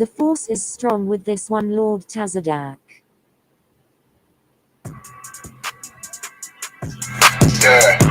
The force is strong with this one, Lord Tazadak. Yeah.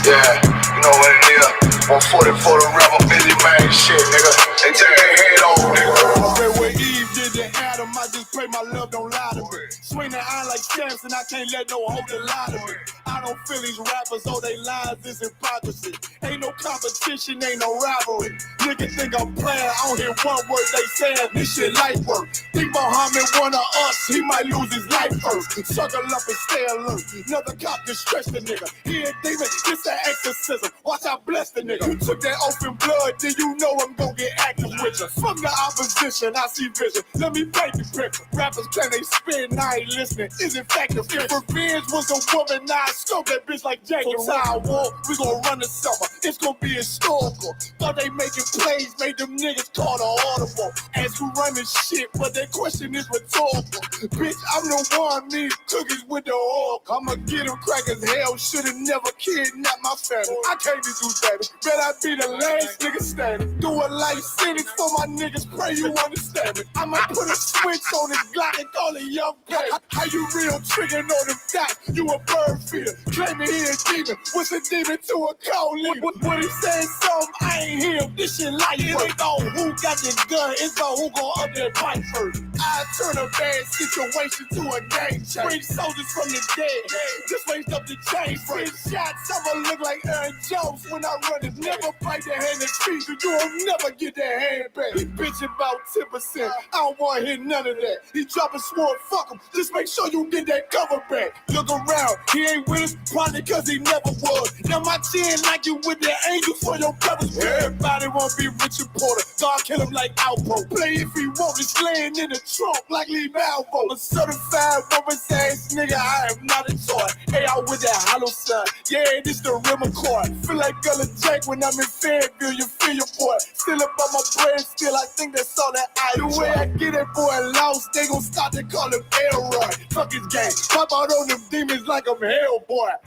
Yeah, you know what it is. 140 for the rebel, busy man shit, nigga. They take their head off, nigga. Already where Eve did to Adam, I just pray my love don't lie to me. Swing the iron like Samson, I can't let no holder lie to me. I don't feel these rappers, all they lies is hypocrisy. Ain't no competition, ain't no rivalry. Niggas think I'm playing, I don't hear one word they saying, this shit light work. Think Muhammad one of us, he might lose his life first. Circle up and stay alert. Another cop just stretched the nigga. He a demon, it's an exorcism. Watch I bless the nigga. You took that open blood, then you know I'm gonna get active with you. From the opposition, I see vision. Let me paint the picture. Rappers claim they spin, I ain't listening. Is it effective? If revenge was a woman, now I scope that bitch like Jacob. So I war, we gon' run the summer. It's gonna be historical. Thought they making plays, made them niggas call the audible. As who run this shit, but that question is rhetorical. Bitch, I'm the one, need cookies with the oil. I'ma get them crackers, hell, should've never kidnapped my family. I can't be do that. Bet I be the last nigga standing. Do a life sentence for my niggas, pray you understand it. I'ma put a switch on this Glock and call it Young Pay. How you real triggering on them dots? You a bird feeder, claiming he a demon. What's a demon to a cold leader? What he saying something, I ain't hear. This shit like it ain't on who got the gun, it's on who gon' up that pipe first. I turn a bad situation to a game change. Bring soldiers from the dead, just raised up the chain. Free shots, I'ma look like Aaron Jones when I run it. Never fight the hand and feet, you will never get that hand back. He bitching about 10%, I don't wanna hear none of that. He dropping sword, fuck him, just make sure you get that cover back. Look around, he ain't with us, probably cause he never was. Now my chin like you with the angels for your brothers. Everybody wanna be Richard Porter, God kill him like Alpo. Play if he want, it's laying in the trunk like Lee Malvo. A certified woman's ass nigga, I am not a toy. Hey, out with that hollow side, yeah, this the real McCoy. Feel like Gullah Jack when I'm in Fayetteville, you feel your boy. Still up on my brain, still I think that's all that I do. The way I get that boy lost, they gon' start to call him Elroy. Fuck his gang, pop out on them demons like I'm Hellboy.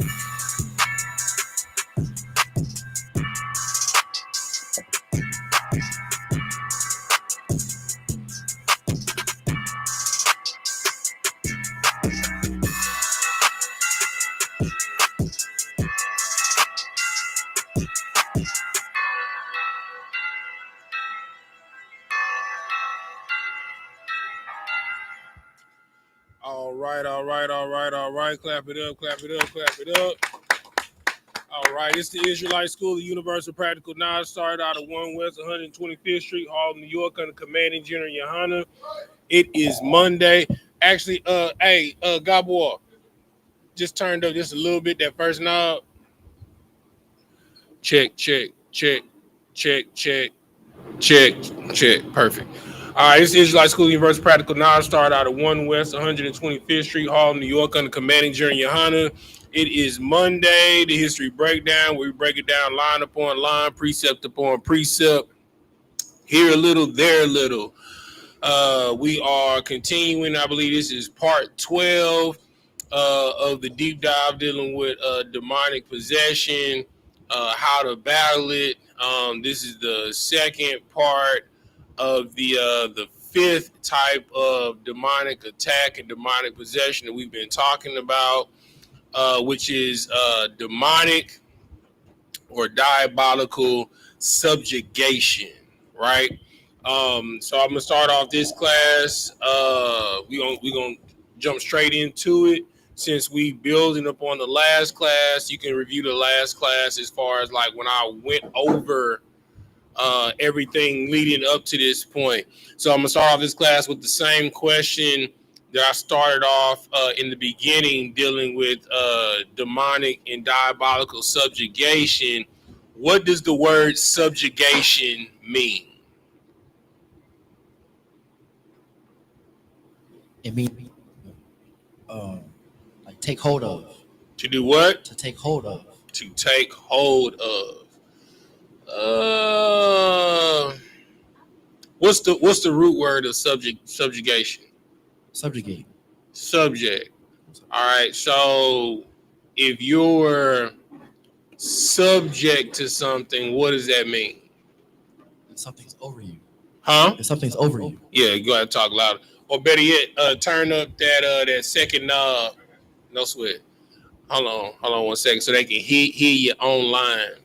All right. Clap it up. All right, it's the Israelite School of Universal Practical Knowledge. Started out at 1 West 125th Street, Harlem, New York, under commanding General YAHANNA. It is Monday. Actually, Gabor, just turned up just a little bit, that first knob. Check. Perfect. All right, this is Israelite School of Universal Practical Knowledge. Started out at 1 West 125th Street, Harlem, New York, under commanding General YAHANNA. It is Monday, the history breakdown, where we break it down line upon line, precept upon precept. Here a little, there a little. We are continuing. I believe this is part 12 of the deep dive dealing with demonic possession, how to battle it. This is the second part of the fifth type of demonic attack and demonic possession that we've been talking about, which is demonic or diabolical subjugation, right? So I'm gonna start off this class. We're gonna jump straight into it. Since we building up on the last class, you can review the last class as far as like when I went over everything leading up to this point. So I'm gonna start off this class with the same question that I started off in the beginning, dealing with demonic and diabolical subjugation. What does the word subjugation mean? It means like take hold of. To do what? To take hold of. To take hold of. What's the root word of subjugation? Subjugate. Subject. All right. So if you're subject to something, what does that mean? Something's over you. Huh? If something's over you. Yeah, you gotta talk louder. Or better yet, turn up that second no sweat. Hold on 1 second, so they can hear you online.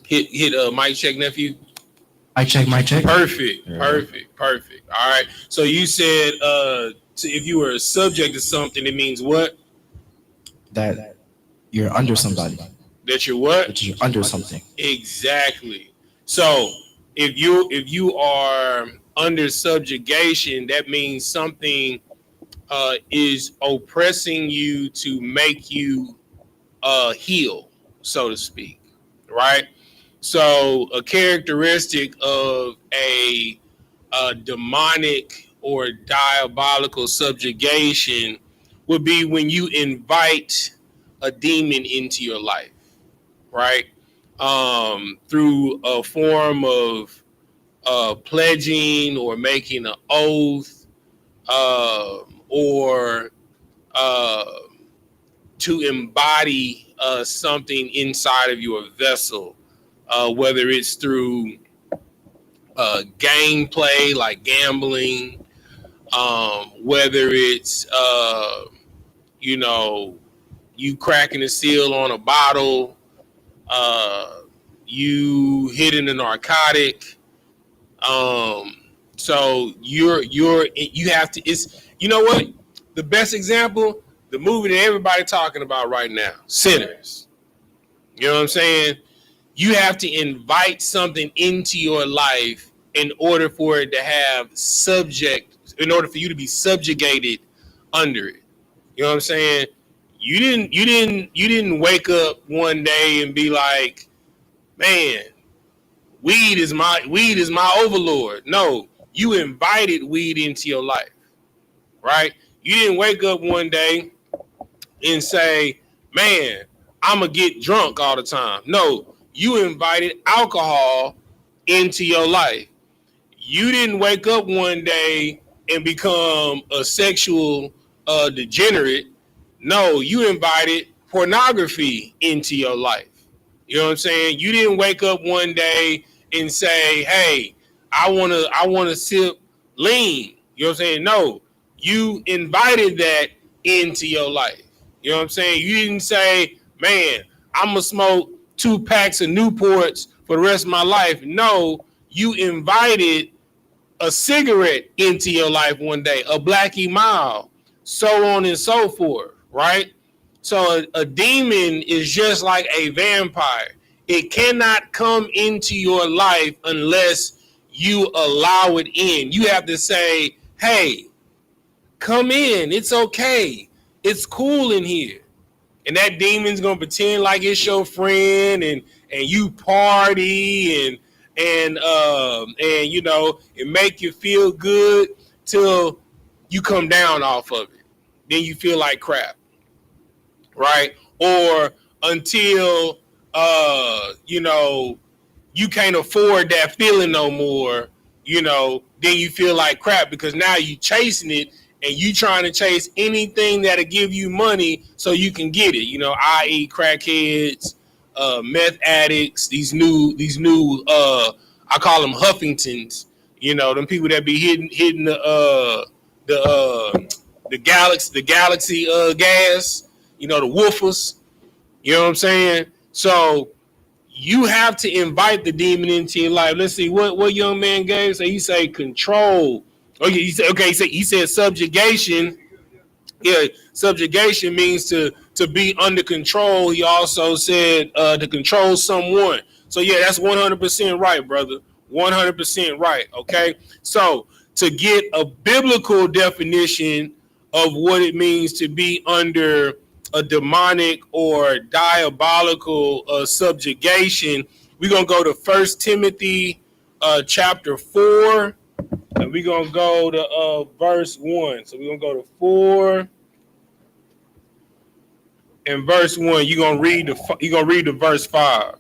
Hit mic check, nephew. Mic check. Perfect. Yeah. Perfect. All right. So you said if you were subject to something, it means what? That you're under somebody. That you're what? That you're under something. Exactly. So if you are under subjugation, that means something is oppressing you to make you heal, so to speak, right? So a characteristic of a demonic or diabolical subjugation would be when you invite a demon into your life, right? Through a form of pledging or making an oath, or uh, to embody something inside of your vessel, whether it's through gameplay like gambling, whether it's you know, you cracking the seal on a bottle, you hitting a narcotic. So you have to. It's, you know what, the best example, the movie that everybody talking about right now, Sinners. You know what I'm saying? You have to invite something into your life in order for it to have in order for you to be subjugated under it. You know what I'm saying? You didn't wake up one day and be like, man, weed is my overlord. No, you invited weed into your life, right? You didn't wake up one day and say, man, I'm going to get drunk all the time. No, you invited alcohol into your life. You didn't wake up one day and become a sexual degenerate. No, you invited pornography into your life. You know what I'm saying? You didn't wake up one day and say, hey, I wanna sip lean. You know what I'm saying? No, you invited that into your life. You know what I'm saying? You didn't say, man, I'm gonna smoke 2 packs of Newports for the rest of my life. No, you invited a cigarette into your life one day, a Blackie Mile, so on and so forth, right? So a demon is just like a vampire. It cannot come into your life unless you allow it in. You have to say, hey, come in. It's okay. It's cool in here. And that demon's gonna pretend like it's your friend, and you party and you know, it make you feel good till you come down off of it. Then you feel like crap, right? Or until you know, you can't afford that feeling no more, you know, then you feel like crap because now you chasing it and you trying to chase anything that'll give you money so you can get it, you know, i.e. crackheads, meth addicts, these new I call them Huffingtons, you know, them people that be hitting the galaxy gas, you know, the woofers, you know what I'm saying? So you have to invite the demon into your life. Let's see what young man gave. So he say control. Okay, he said subjugation. Yeah, subjugation means to be under control. He also said to control someone. So yeah, that's 100% right, brother. 100% right. Okay, so to get a biblical definition of what it means to be under a demonic or diabolical subjugation, we're gonna go to 1 Timothy chapter 4, and we're gonna go to verse 1. So we're gonna go to 4 and verse 1. You're gonna read the verse 5.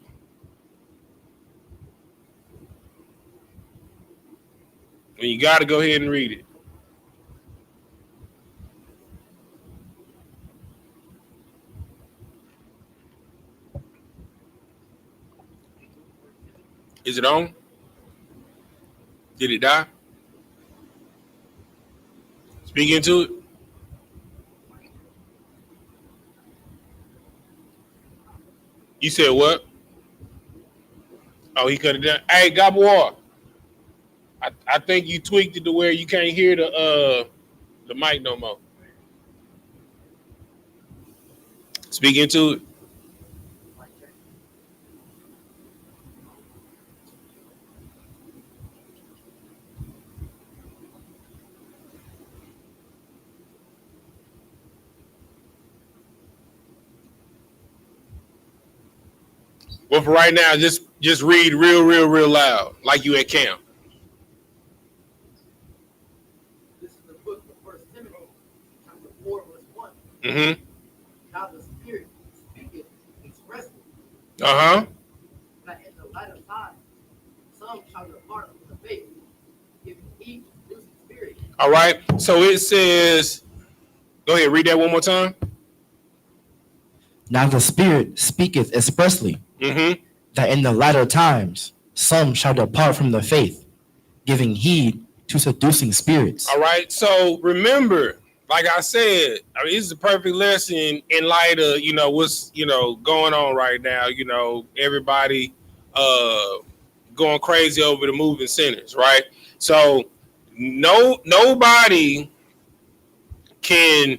And you gotta go ahead and read it. Is it on? Did it die? Speak into it. You said what? Oh, he cut it down. Hey, Gabor, I think you tweaked it to where you can't hear the mic no more. Speak into it. Well, for right now, just read real loud, like you at camp. This is the book of First Timothy, chapter 4, verse 1. Mm-hmm. Now the Spirit speaketh expressly Uh-huh. that in the latter time some shall depart from the faith, giving heed to seducing spirit. All right. So it says, go ahead, read that one more time. Now the Spirit speaketh expressly Mm-hmm. that in the latter times some shall depart from the faith, giving heed to seducing spirits. All right. So remember, like I said, I mean, this is a perfect lesson in light of, what's, going on right now. Everybody going crazy over the moving sinners, right? So nobody can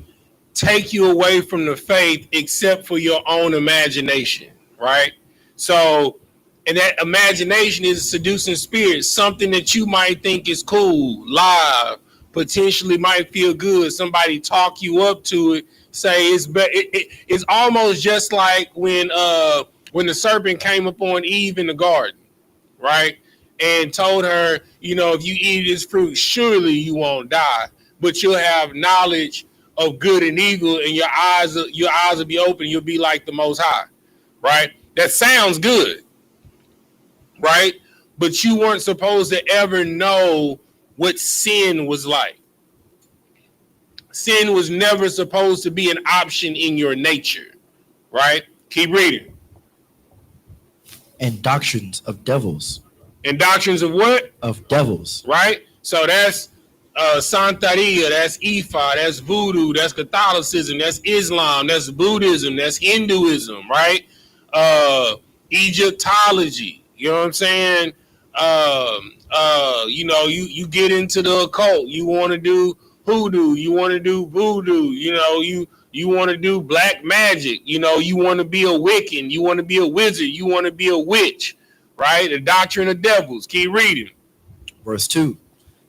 take you away from the faith except for your own imagination, right? So, and that imagination is a seducing spirit, something that you might think is cool, live, potentially might feel good. Somebody talk you up to it, say it's it's almost just like when the serpent came upon Eve in the garden, right? And told her, if you eat this fruit, surely you won't die, but you'll have knowledge of good and evil, and your eyes will be open. You'll be like the Most High, right? That sounds good, right? But you weren't supposed to ever know what sin was like. Sin was never supposed to be an option in your nature, right? Keep reading. And doctrines of devils. And doctrines of what? Of devils. Right? So that's Santeria, that's Ifa, that's Voodoo, that's Catholicism, that's Islam, that's Buddhism, that's Hinduism, right? Egyptology, you know what I'm saying? You get into the occult, you want to do hoodoo, you want to do voodoo, you want to do black magic, you want to be a Wiccan, you want to be a wizard, you want to be a witch, right? The doctrine of devils. Keep reading. Verse 2.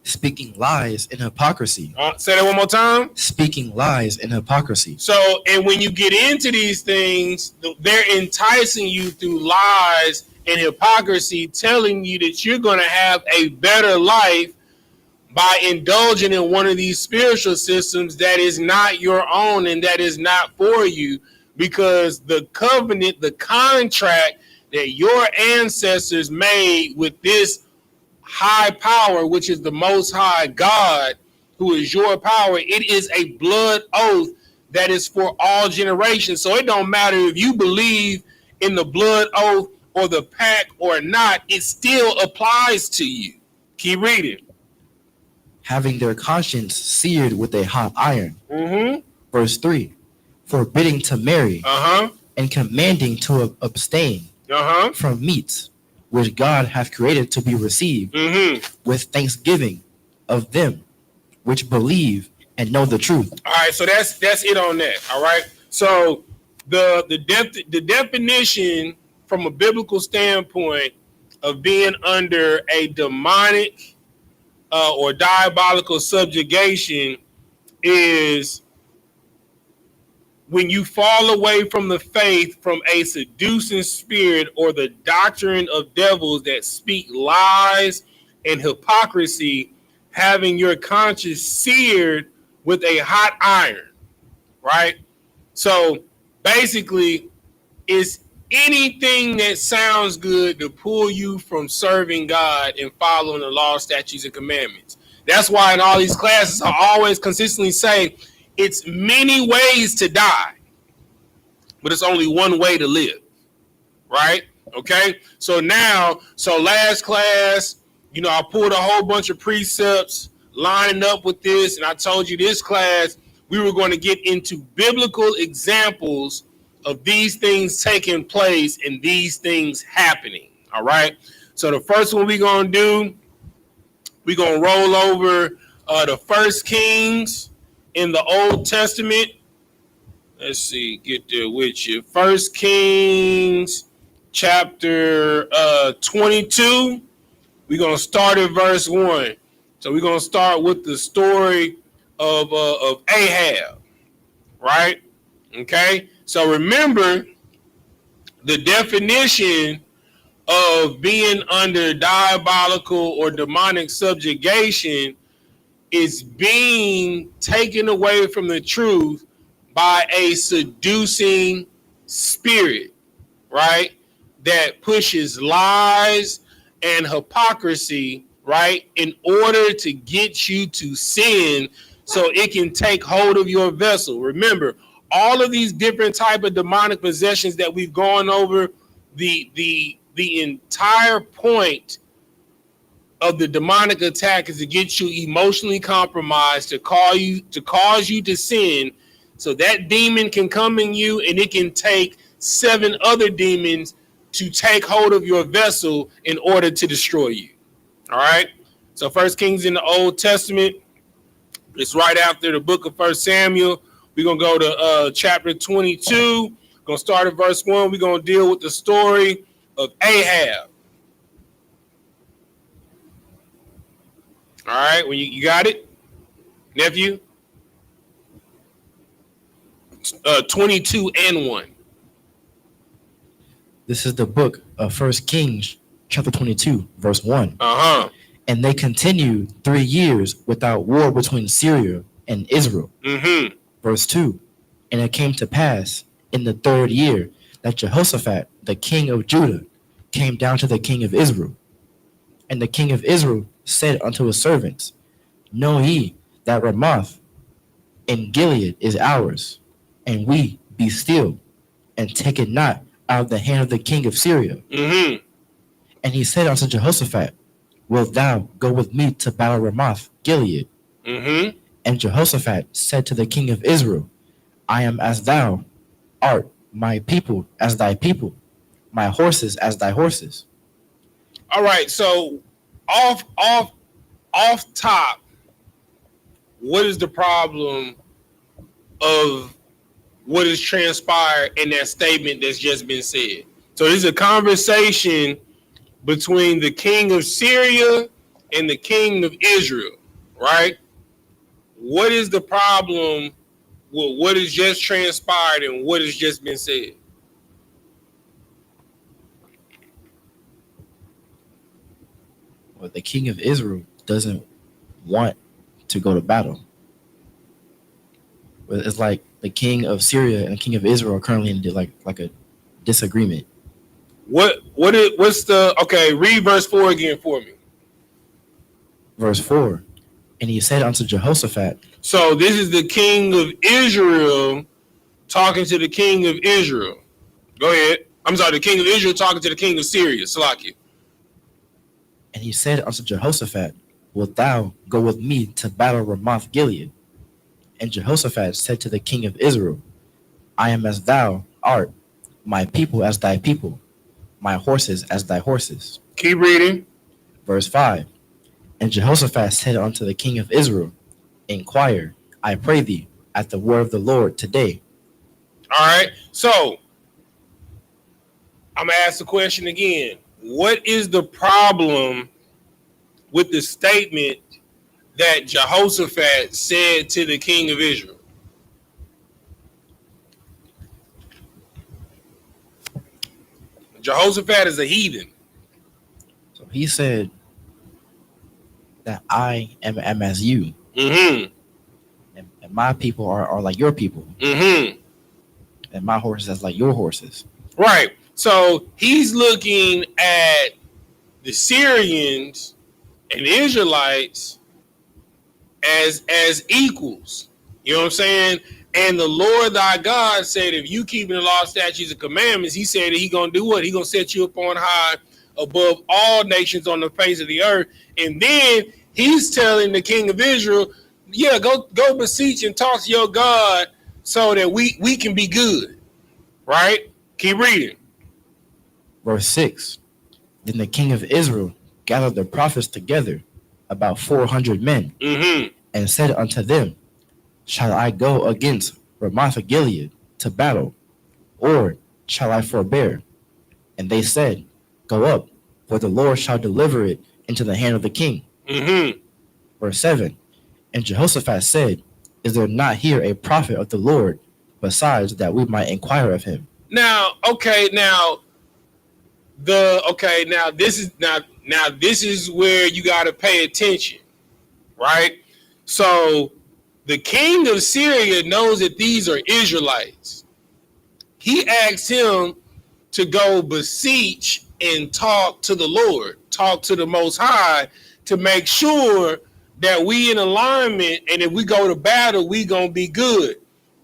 Speaking lies and hypocrisy. Say that one more time. Speaking lies and hypocrisy. So, and when you get into these things, they're enticing you through lies and hypocrisy, telling you that you're going to have a better life by indulging in one of these spiritual systems that is not your own and that is not for you, because the covenant, the contract that your ancestors made with this high power, which is the Most High God, who is your power, it is a blood oath that is for all generations. So it don't matter if you believe in the blood oath or the pact or not, it still applies to you. Keep reading. Having their conscience seared with a hot iron. Mm-hmm. Verse 3. Forbidding to marry. Uh-huh. And commanding to abstain. Uh-huh. From meats which God hath created to be received with thanksgiving of them which believe and know the truth. All right, so that's it on that. All right. So the definition from a biblical standpoint of being under a demonic or diabolical subjugation is when you fall away from the faith from a seducing spirit or the doctrine of devils that speak lies and hypocrisy, having your conscience seared with a hot iron, right? So basically, it's anything that sounds good to pull you from serving God and following the law, statutes, and commandments. That's why in all these classes, I always consistently say, it's many ways to die, but it's only one way to live, right? Okay. So last class, You know, I pulled a whole bunch of precepts lining up with this, and I told you this class we were going to get into biblical examples of these things taking place and these things happening. All right. So the first one we're going to do, we're going to roll over the First Kings in the Old Testament. Let's see, get there with you. First Kings chapter 22. We're going to start at verse 1. So we're going to start with the story of Ahab, right? Okay. So remember, the definition of being under diabolical or demonic subjugation is being taken away from the truth by a seducing spirit, right? That pushes lies and hypocrisy, right? In order to get you to sin so it can take hold of your vessel. Remember, all of these different type of demonic possessions that we've gone over, the entire point of the demonic attack is to get you emotionally compromised, to cause you to sin, so that demon can come in you and it can take 7 other demons to take hold of your vessel in order to destroy you. All right. So First Kings in the Old Testament, it's right after the book of First Samuel. We're going to go to chapter 22. Going to start at verse 1. We're going to deal with the story of Ahab. All right. When you got it, nephew? 22 and 1. This is the book of First Kings, chapter 22, verse 1. Uh-huh. And they continued 3 years without war between Syria and Israel. Mm-hmm. Verse 2. And it came to pass in the 3rd year that Jehoshaphat, the king of Judah, came down to the king of Israel. And the king of Israel said unto his servants, Know ye that Ramoth in Gilead is ours, and we be still, and take it not out of the hand of the king of Syria. Mm-hmm. And he said unto Jehoshaphat, Wilt thou go with me to battle Ramoth Gilead? Mm-hmm. And Jehoshaphat said to the king of Israel, I am as thou art, my people as thy people, my horses as thy horses. All right, so off top, what is the problem of what has transpired in that statement that's just been said? So this is a conversation between the king of Syria and the king of Israel, right? What is the problem with what has just transpired and what has just been said? Well, the king of Israel doesn't want to go to battle. It's like the king of Syria and the king of Israel are currently in like a disagreement. What's the okay? Read verse 4 again for me. Verse 4. And he said unto Jehoshaphat. So this is the king of Israel talking to the king of Israel. Go ahead. I'm sorry, the king of Israel talking to the king of Syria. Salaki. And he said unto Jehoshaphat, Wilt thou go with me to battle Ramoth Gilead? And Jehoshaphat said to the king of Israel, I am as thou art, my people as thy people, my horses as thy horses. Keep reading. Verse 5. And Jehoshaphat said unto the king of Israel, Inquire, I pray thee, at the word of the Lord today. All right. So I'm going to ask the question again. What is the problem with the statement that Jehoshaphat said to the king of Israel? Jehoshaphat is a heathen. So he said that I am as you. Mm-hmm. And my people are like your people. Mm-hmm. And my horses as like your horses. Right. So he's looking at the Syrians and the Israelites as equals. You know what I'm saying? And the Lord thy God said, if you keeping the law, statutes, and commandments, he said that he going to do what? He going to set you up on high above all nations on the face of the earth. And then he's telling the king of Israel, yeah, go beseech and talk to your God so that we can be good. Right? Keep reading. Verse 6. Then the king of Israel gathered the prophets together, about 400 men, and said unto them, shall I go against Ramoth Gilead to battle, or shall I forbear? And they said, go up, for the Lord shall deliver it into the hand of the king. Verse 7. And Jehoshaphat said, is there not here a prophet of the Lord, besides that we might inquire of him? Now this is where you got to pay attention, right? So the king of Syria knows that these are Israelites. He asks him to go beseech and talk to the Lord, talk to the Most High, to make sure that we in alignment, and if we go to battle, we gonna be good.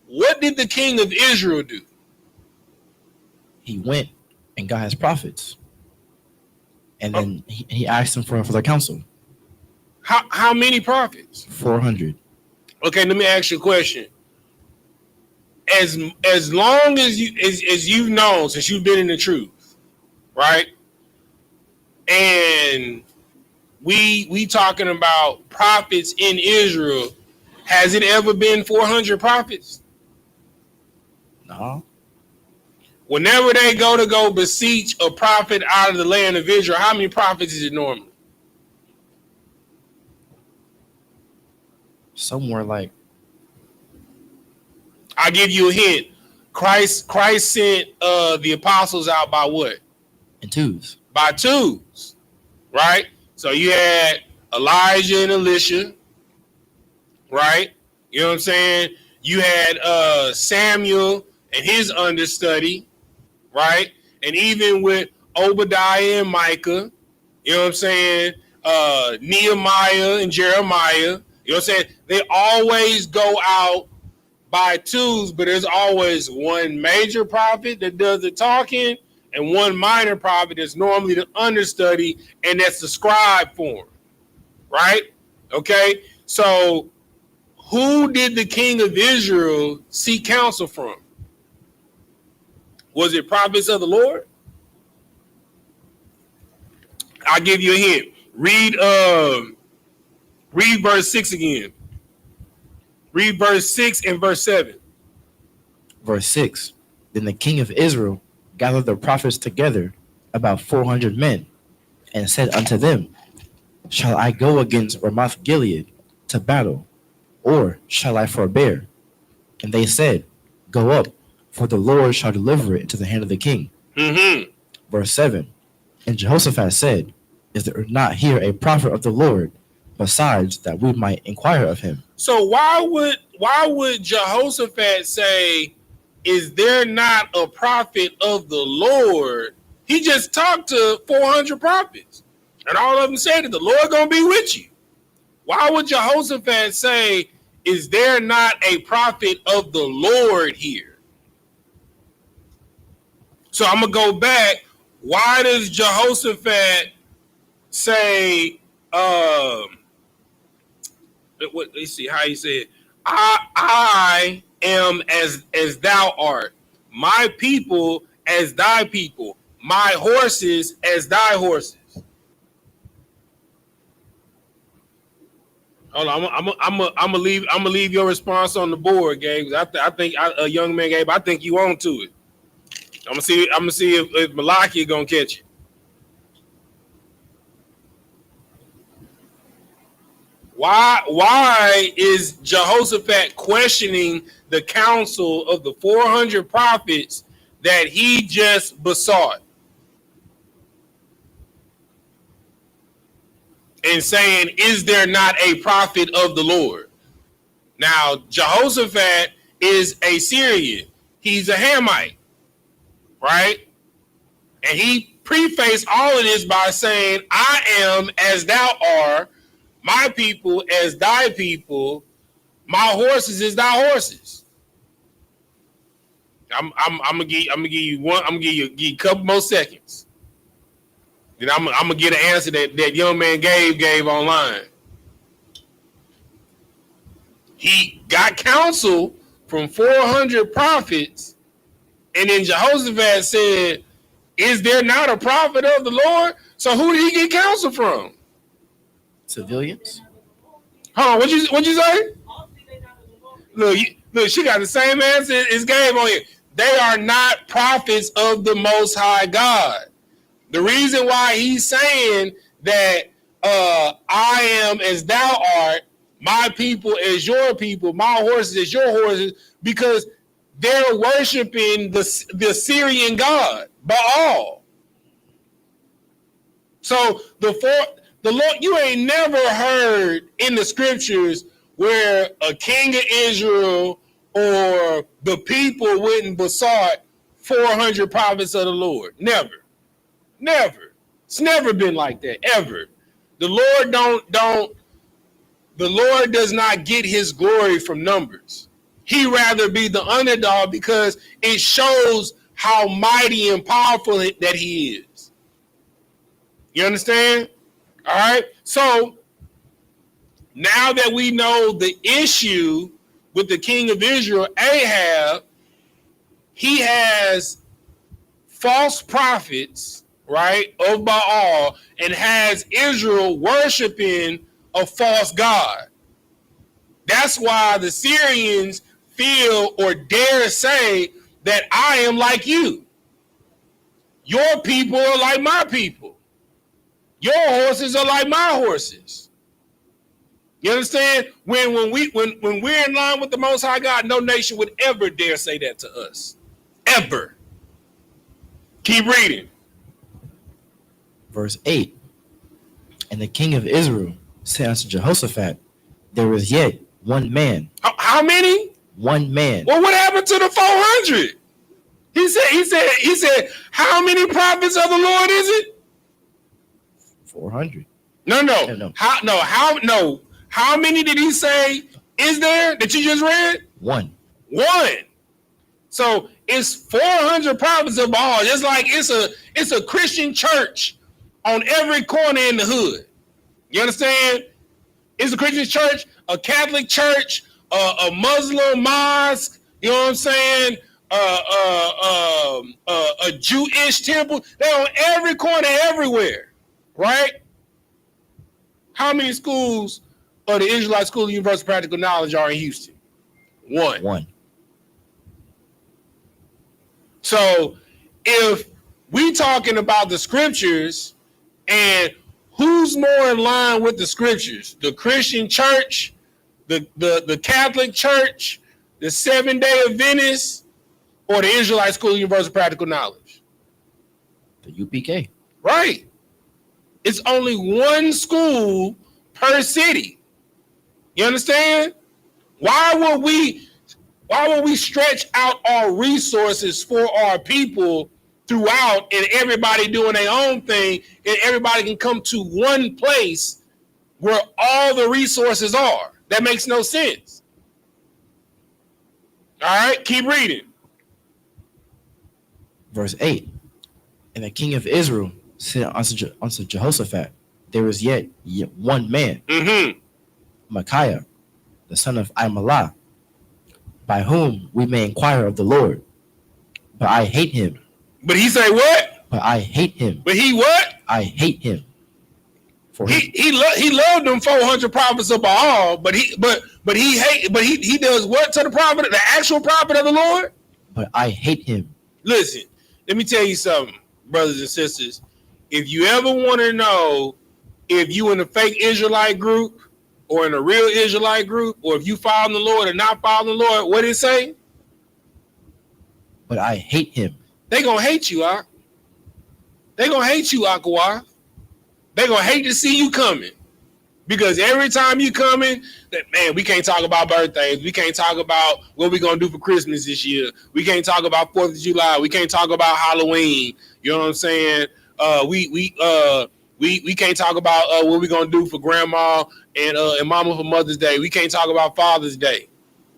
What did the king of Israel do? He went and got his prophets, and then he asked them for their counsel. How many prophets? 400. Okay, let me ask you a question. As long as you've known, since you've been in the truth, right? And we talking about prophets in Israel. Has it ever been 400 prophets? No. Whenever they go beseech a prophet out of the land of Israel, how many prophets is it normally? Somewhere like, I'll give you a hint. Christ sent the apostles out by what? in twos. By twos, right? So you had Elijah and Elisha, right? You know what I'm saying? You had Samuel and his understudy, right? And even with Obadiah and Micah, you know what I'm saying? Nehemiah and Jeremiah, you know what I'm saying? They always go out by twos, but there's always one major prophet that does the talking and one minor prophet that's normally the understudy, and that's the scribe form, right? Okay, so who did the king of Israel seek counsel from? Was it prophets of the Lord? I'll give you a hint. Read verse 6 again. Read verse 6 and verse 7. Verse 6. Then the king of Israel gathered the prophets together, about 400 men, and said unto them, shall I go against Ramoth Gilead to battle, or shall I forbear? And they said, go up, for the Lord shall deliver it into the hand of the king. Verse 7. And Jehoshaphat said, is there not here a prophet of the Lord, besides that we might inquire of him? So why would Jehoshaphat say, is there not a prophet of the Lord? He just talked to 400 prophets, and all of them said that the Lord gonna be with you. Why would Jehoshaphat say, is there not a prophet of the Lord here? So I'm gonna go back. Why does Jehoshaphat say, let's see how he said, I am as thou art, my people as thy people, my horses as thy horses. Hold on, I'm gonna leave your response on the board, Gabe. I think a young man, Gabe. I think you on to it. I'm gonna see if Malachi gonna catch it. Why is Jehoshaphat questioning the counsel of the 400 prophets that he just besought and saying, is there not a prophet of the Lord? Now, Jehoshaphat is a Syrian. He's a Hamite, right? And he prefaced all of this by saying, I am as thou art, my people as thy people, my horses as thy horses. I'm gonna give you a couple more seconds. Then I'm gonna get an answer that young man gave online. He got counsel from 400 prophets, and then Jehoshaphat said, "Is there not a prophet of the Lord?" So who did he get counsel from? Civilians. Huh? What'd you say? Look, she got the same answer as Gabe on here. They are not prophets of the Most High God. The reason why he's saying that I am as thou art, my people as your people, my horses as your horses, because they're worshiping the Syrian god, Baal. So the Lord, you ain't never heard in the scriptures where a king of Israel or the people went and besought 400 prophets of the Lord. Never. It's never been like that, ever. The Lord does not get his glory from numbers. He rather be the underdog because it shows how mighty and powerful that he is. You understand? All right. So now that we know the issue with the king of Israel, Ahab, he has false prophets, right, of Baal, and has Israel worshiping a false god. That's why the Syrians feel or dare say that I am like you. Your people are like my people. Your horses are like my horses. You understand? When we're in line with the Most High God, no nation would ever dare say that to us. Ever. Keep reading. Verse 8. And the king of Israel said unto Jehoshaphat, there is yet one man. How many? One man. Well, what happened to the 400? He said, how many prophets of the Lord is it? 400. No. How many did he say is there that you just read? One. So it's 400 prophets of Baal. Just like it's a Christian church on every corner in the hood. You understand? It's a Christian church, a Catholic church, a Muslim mosque. You know what I'm saying? A Jewish temple. They're on every corner, everywhere, right? How many schools of the Israelite School of Universal Practical Knowledge are in Houston? One. So if we talking about the scriptures and who's more in line with the scriptures, the Christian church, the Catholic church, the Seventh-day Adventists, or the Israelite School of Universal Practical Knowledge? The UPK. Right. It's only one school per city. You understand? Why would we stretch out our resources for our people throughout and everybody doing their own thing and everybody can come to one place where all the resources are? That makes no sense. All right, keep reading. Verse 8. And the king of Israel said unto Jehoshaphat, there is yet one man, Micaiah, the son of Imalah, by whom we may inquire of the Lord. But I hate him. But he say what? But I hate him. But he what? I hate him. For he loved them 400 prophets of Baal, but he does what to the prophet, the actual prophet of the Lord? But I hate him. Listen, let me tell you something, brothers and sisters. If you ever want to know if you in a fake Israelite group or in a real Israelite group, or if you following the Lord or not following the Lord, what did it say? But I hate him. They gonna hate you, Ak. They gonna hate you, Akawa. They gonna hate to see you coming. Because every time you coming, that man, we can't talk about birthdays. We can't talk about what we gonna do for Christmas this year. We can't talk about 4th of July. We can't talk about Halloween. You know what I'm saying? We can't talk about what we gonna do for Grandma and Mama for Mother's Day. We can't talk about Father's Day.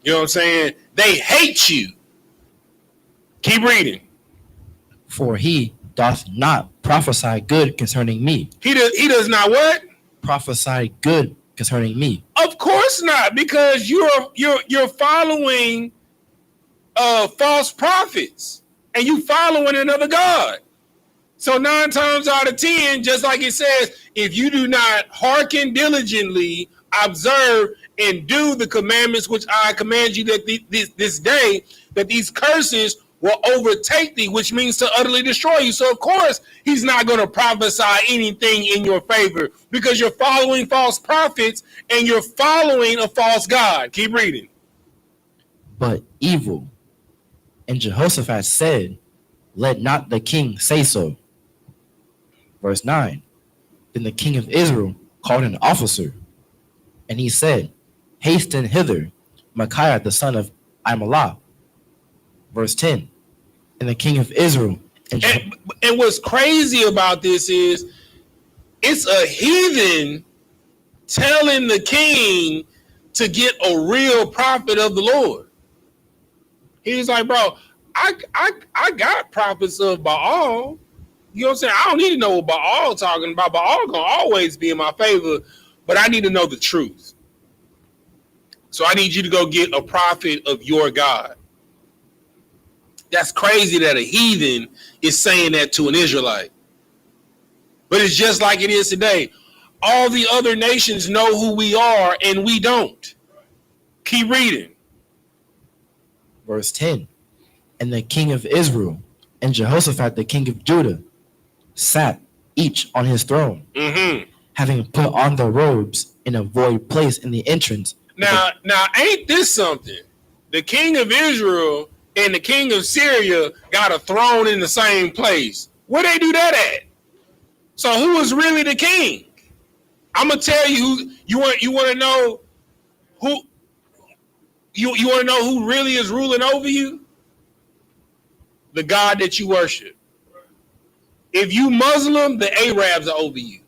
You know what I'm saying? They hate you. Keep reading. For he doth not prophesy good concerning me. He does not what? Prophesy good concerning me. Of course not, because you're following false prophets and you following another god. So 9 times out of 10, just like it says, if you do not hearken diligently, observe and do the commandments which I command you that this day, that these curses will overtake thee, which means to utterly destroy you. So of course he's not going to prophesy anything in your favor, because you're following false prophets and you're following a false god. Keep reading. But evil. And Jehoshaphat said, let not the king say so. Verse 9. Then the king of Israel called an officer, and he said, hasten hither Micaiah the son of Imlah. Verse 10. And the king of Israel. And what's crazy about this is it's a heathen telling the king to get a real prophet of the Lord. He's like, bro, I got prophets of Baal. You know what I'm saying? I don't need to know what Baal talking about. Baal gonna always be in my favor, but I need to know the truth. So I need you to go get a prophet of your God. That's crazy that a heathen is saying that to an Israelite. But it's just like it is today. All the other nations know who we are and we don't. Keep reading. Verse 10. And the king of Israel and Jehoshaphat the king of Judah sat each on his throne, having put on their robes in a void place in the entrance. Now, ain't this something? The king of Israel and the king of Syria got a throne in the same place. Where they do that at? So who is really the king? I'm gonna tell you who you want to know who you want to know who really is ruling over you? The God that you worship. If you Muslim, the Arabs are over you.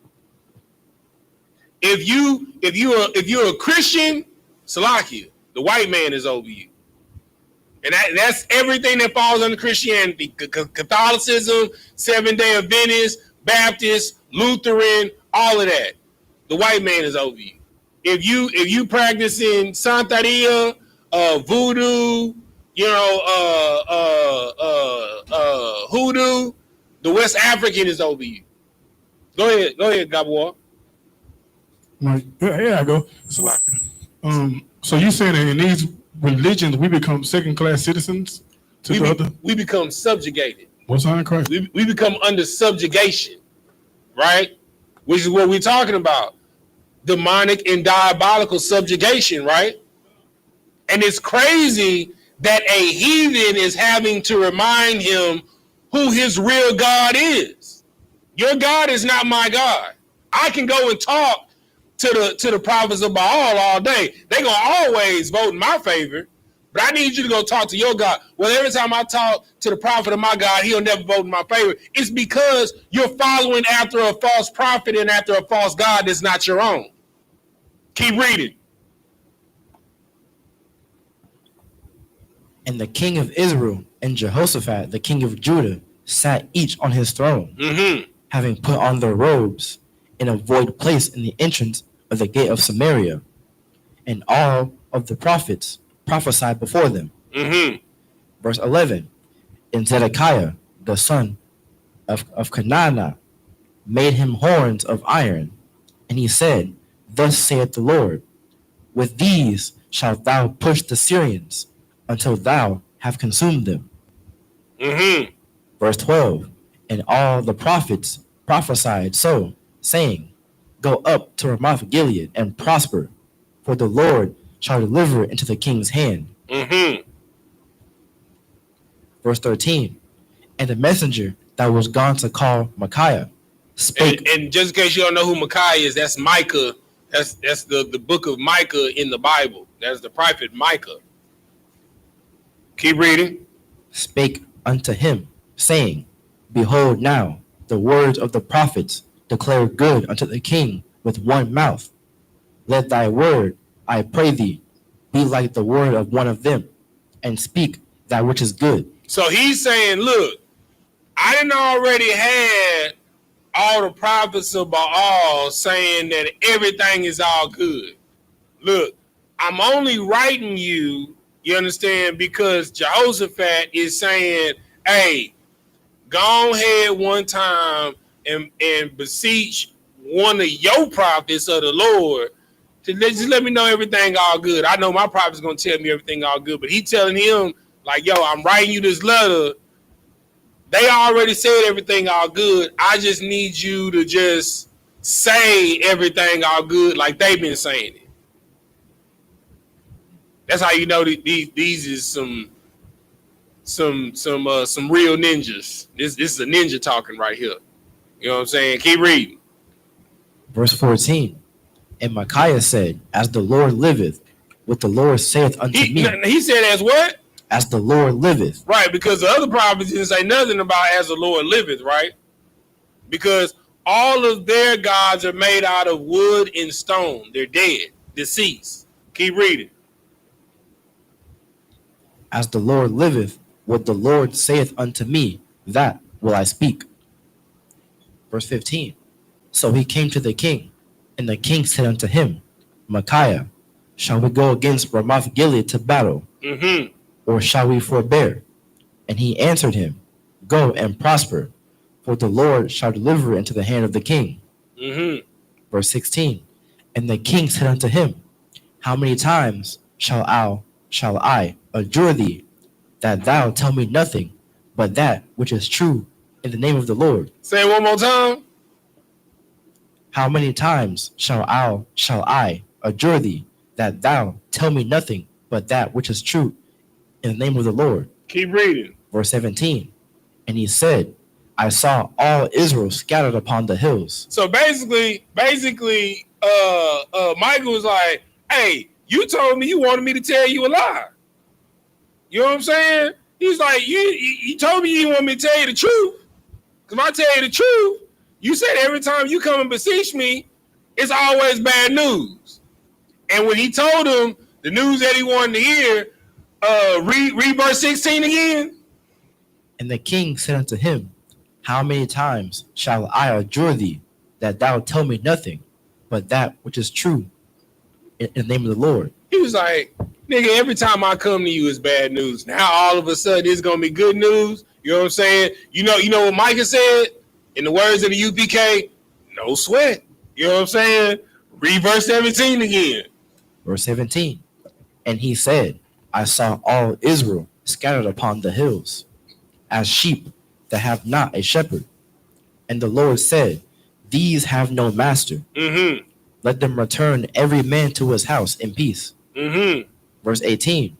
If you're a Christian, Salakia, the white man is over you. And that's everything that falls under Christianity. Catholicism, Seventh-day Adventist, Baptist, Lutheran, all of that. The white man is over you. If you practicing Santeria, voodoo, hoodoo, the West African is over you. Go ahead, Gabor. Here I go. So you saying that in these religions we become second-class citizens to the other? We become subjugated. What's on Christ? We become under subjugation, right? Which is what we're talking about. Demonic and diabolical subjugation, right? And it's crazy that a heathen is having to remind him who his real God is. Your God is not my God. I can go and talk to the prophets of Baal all day. They're going to always vote in my favor, but I need you to go talk to your God. Well, every time I talk to the prophet of my God, he'll never vote in my favor. It's because you're following after a false prophet and after a false God that's not your own. Keep reading. And the king of Israel and Jehoshaphat, the king of Judah, sat each on his throne, having put on their robes in a void place in the entrance of the gate of Samaria. And all of the prophets prophesied before them. Verse 11. And Zedekiah, the son of Kenana, made him horns of iron. And he said, thus saith the Lord, with these shalt thou push the Syrians until thou have consumed them. Verse 12. And all the prophets prophesied so, saying, go up to Ramoth Gilead and prosper, for the Lord shall deliver it into the king's hand. Verse 13. And the messenger that was gone to call Micaiah spake. And just in case you don't know who Micaiah is, that's Micah. That's the book of Micah in the Bible. That's the prophet Micah. Keep reading. Spake unto him, saying, behold now, the words of the prophets declare good unto the king with one mouth. Let thy word, I pray thee, be like the word of one of them, and speak that which is good. So he's saying, look, I didn't already had all the prophets of Baal saying that everything is all good. Look, I'm only writing you, you understand, because Jehoshaphat is saying, hey, go ahead one time and beseech one of your prophets of the Lord to just let me know everything all good. I know my prophet's going to tell me everything all good, but he telling him, like, yo, I'm writing you this letter. They already said everything all good. I just need you to just say everything all good like they've been saying it. That's how you know these is some real ninjas. This is a ninja talking right here. You know what I'm saying? Keep reading. Verse 14. And Micaiah said, As the Lord liveth, what the Lord saith unto me. He said, as what? As the Lord liveth. Right, because the other prophets didn't say nothing about as the Lord liveth, right? Because all of their gods are made out of wood and stone. They're dead, deceased. Keep reading. As the Lord liveth, what the Lord saith unto me, that will I speak. Verse 15. So he came to the king, and the king said unto him, Micaiah, shall we go against Ramoth Gilead to battle, or shall we forbear? And he answered him, Go and prosper, for the Lord shall deliver into the hand of the king. Verse 16. And the king said unto him, How many times shall I adjure thee, that thou tell me nothing but that which is true in the name of the Lord? Say it one more time. How many times shall I adjure thee, that thou tell me nothing but that which is true in the name of the Lord? Keep reading. Verse 17. And he said, I saw all Israel scattered upon the hills. So basically, Michael was like, hey, you told me you wanted me to tell you a lie. You know what I'm saying? He's like, you told me you didn't want me to tell you the truth. Because if I tell you the truth, you said every time you come and beseech me, it's always bad news. And when he told him the news that he wanted to hear, read verse 16 again. And the king said unto him, How many times shall I adjure thee, that thou tell me nothing but that which is true in the name of the Lord? He was like, nigga, every time I come to you is bad news. Now all of a sudden it's gonna be good news. You know what I'm saying? You know what Micah said? In the words of the UPK, no sweat. You know what I'm saying? Read verse 17 again. Verse 17. And he said, I saw all Israel scattered upon the hills, as sheep that have not a shepherd. And the Lord said, These have no master. Let them return every man to his house in peace. Verse 18.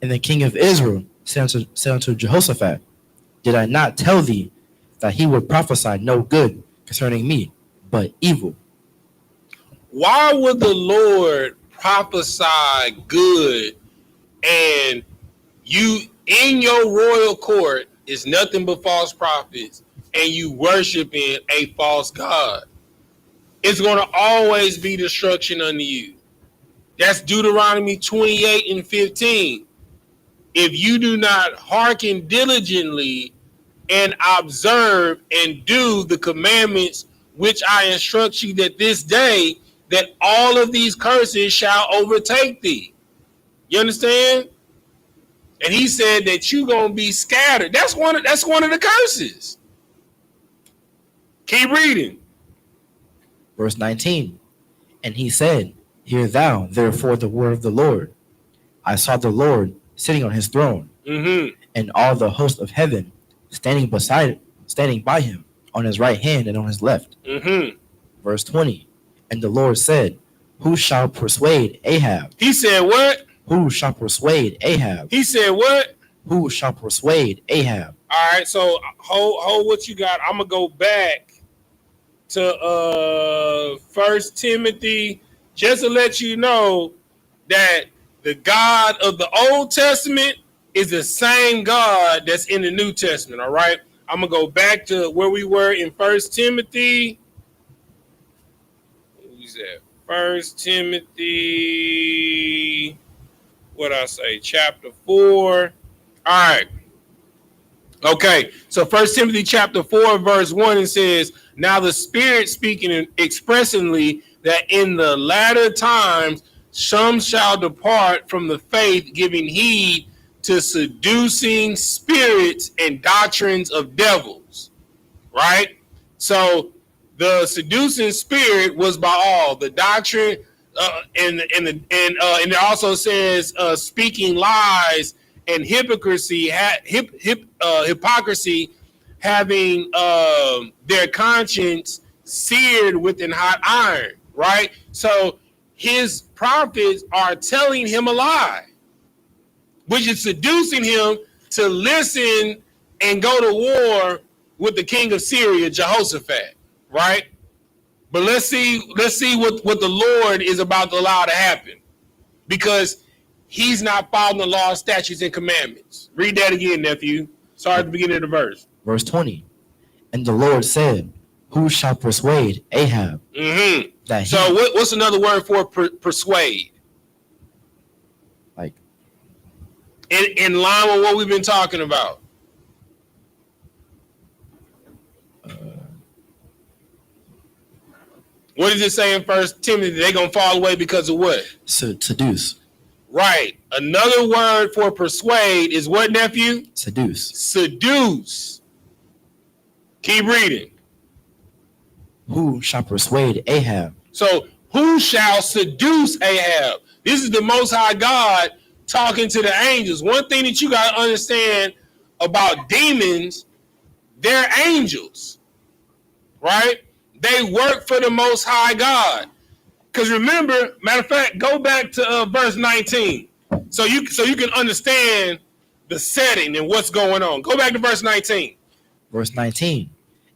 And the king of Israel said unto Jehoshaphat, Did I not tell thee that he would prophesy no good concerning me, but evil? Why would the Lord prophesy good and you in your royal court is nothing but false prophets and you worshiping a false God? It's going to always be destruction unto you. That's Deuteronomy 28 and 15. If you do not hearken diligently and observe and do the commandments which I instruct you that this day, that all of these curses shall overtake thee. You understand? And he said that you gonna be scattered. That's one of the curses. Keep reading. Verse 19. And he said, Hear thou therefore the word of the Lord. I saw the Lord sitting on his throne, and all the host of heaven standing by him on his right hand and on his left. Verse 20. And the Lord said, Who shall persuade Ahab? He said what? Who shall persuade Ahab? He said what? Who shall persuade Ahab? All right, so hold what you got. I'm gonna go back to 1 Timothy just to let you know that the God of the Old Testament is the same God that's in the New Testament. All right, I'm gonna go back to where we were in 1 Timothy. What was that? 1 Timothy, what I say, chapter 4. All right. Okay, so 1 Timothy chapter 4, verse 1, it says, now the Spirit speaking expressly that in the latter times some shall depart from the faith, giving heed to seducing spirits and doctrines of devils. Right? So the seducing spirit was by all. The doctrine, and it also says speaking lies and hypocrisy, hypocrisy, having their conscience seared within hot iron. Right? So his prophets are telling him a lie, which is seducing him to listen and go to war with the king of Syria, Jehoshaphat, right? But let's see what the Lord is about to allow to happen, because he's not following the law, statutes, and commandments. Read that again, nephew. Start at the beginning of the verse. Verse 20. And the Lord said, who shall persuade Ahab? Mm-hmm. That so what's another word for persuade? Like in line with what we've been talking about. What does it say in 1 Timothy? They're going to fall away because of what? Seduce. Right. Another word for persuade is what, nephew? Seduce. Seduce. Keep reading. Who shall persuade Ahab? So who shall seduce Ahab? This is the Most High God talking to the angels. One thing that you got to understand about demons, they're angels, right? They work for the Most High God. Because remember, matter of fact, go back to verse 19, so you can understand the setting and what's going on. Go back to verse 19. Verse 19.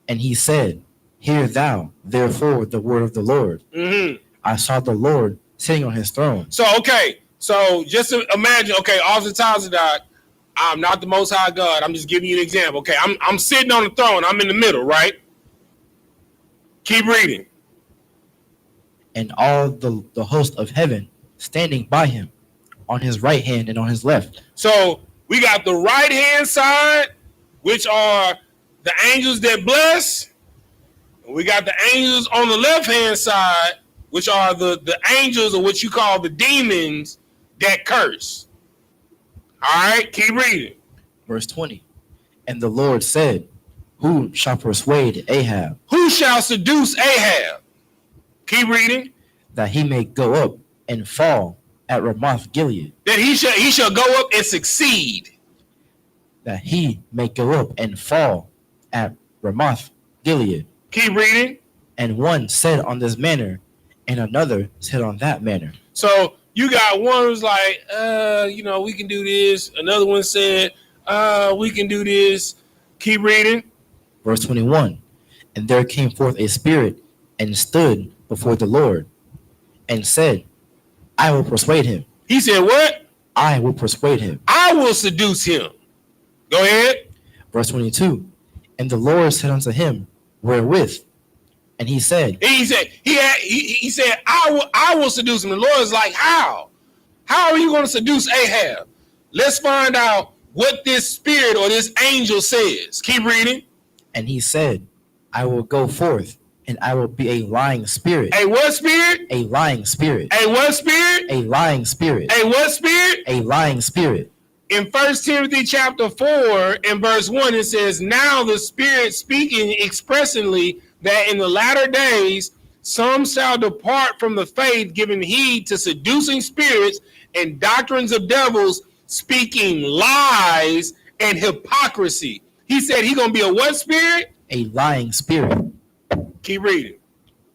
And he said, hear thou, therefore, the word of the Lord. Mm-hmm. I saw the Lord sitting on his throne. So, okay. So just imagine, okay, Officer Tazadak, I'm not the Most High God. I'm just giving you an example. Okay, I'm sitting on the throne. I'm in the middle, right? Keep reading. And all the host of heaven standing by him on his right hand and on his left. So we got the right hand side, which are the angels that bless. And we got the angels on the left hand side, which are the angels, or what you call the demons, that curse. All right, keep reading. Verse 20. And the Lord said, who shall persuade Ahab? Who shall seduce Ahab? Keep reading. That he may go up and fall at Ramoth Gilead. That he shall go up and succeed. That he may go up and fall at Ramoth Gilead. Keep reading. And one said on this manner, and another said on that manner. So you got one who's like, we can do this. Another one said, we can do this. Keep reading. Verse 21. And there came forth a spirit and stood before the Lord and said, I will persuade him. He said what? I will persuade him. I will seduce him. Go ahead. Verse 22. And the Lord said unto him, wherewith? And he said, he said, I will seduce him. The Lord is like, how? How are you going to seduce Ahab? Let's find out what this spirit or this angel says. Keep reading. And he said, I will go forth, and I will be a lying spirit. A what spirit? A lying spirit. A what spirit? A lying spirit. A what spirit? A lying spirit. In 1 Timothy chapter 4 and verse 1, it says, now the Spirit speaking expressly that in the latter days some shall depart from the faith, giving heed to seducing spirits and doctrines of devils, speaking lies and hypocrisy. He said he's going to be a what spirit? A lying spirit. Keep reading.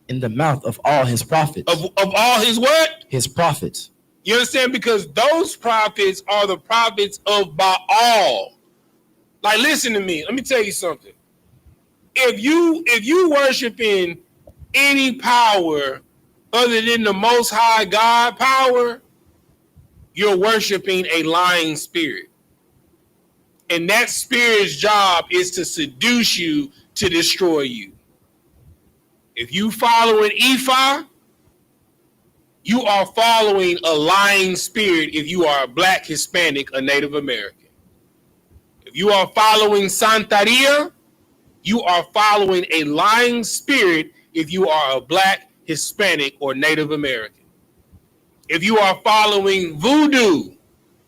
In the mouth of all his prophets. Of all his what? His prophets. You understand? Because those prophets are the prophets of Baal. Like, listen to me. Let me tell you something. If you worshiping any power other than the Most High God power, you're worshiping a lying spirit. And that spirit's job is to seduce you, to destroy you. If you follow an I.S.U.P.K, you are following a lying spirit if you are a black, Hispanic, or Native American. If you are following Santeria, you are following a lying spirit if you are a black, Hispanic, or Native American. If you are following voodoo,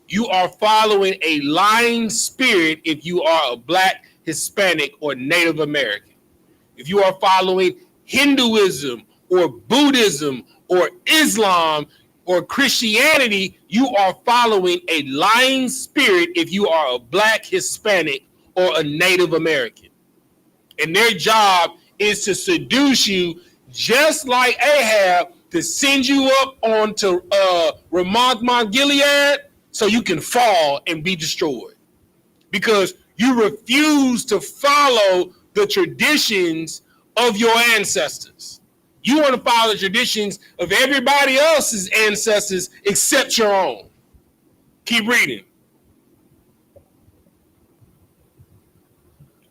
you are following a lying spirit if you are a black, Hispanic, or Native American. If you are following Hinduism or Buddhism or Islam or Christianity, you are following a lying spirit if you are a black, Hispanic, or a Native American. And their job is to seduce you just like Ahab, to send you up onto Ramoth Mount Gilead so you can fall and be destroyed. Because you refuse to follow the traditions of your ancestors. You want to follow the traditions of everybody else's ancestors except your own. Keep reading.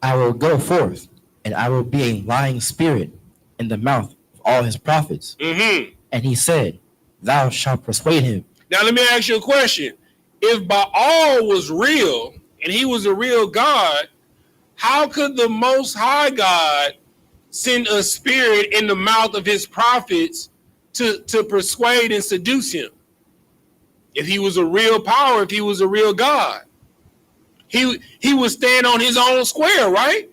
I will go forth, and I will be a lying spirit in the mouth of all his prophets. Mm-hmm. And he said, thou shalt persuade him. Now let me ask you a question. If Baal was real and he was a real God, how could the Most High God send a spirit in the mouth of his prophets to persuade and seduce him? If he was a real power, if he was a real God, he would stand on his own square, right?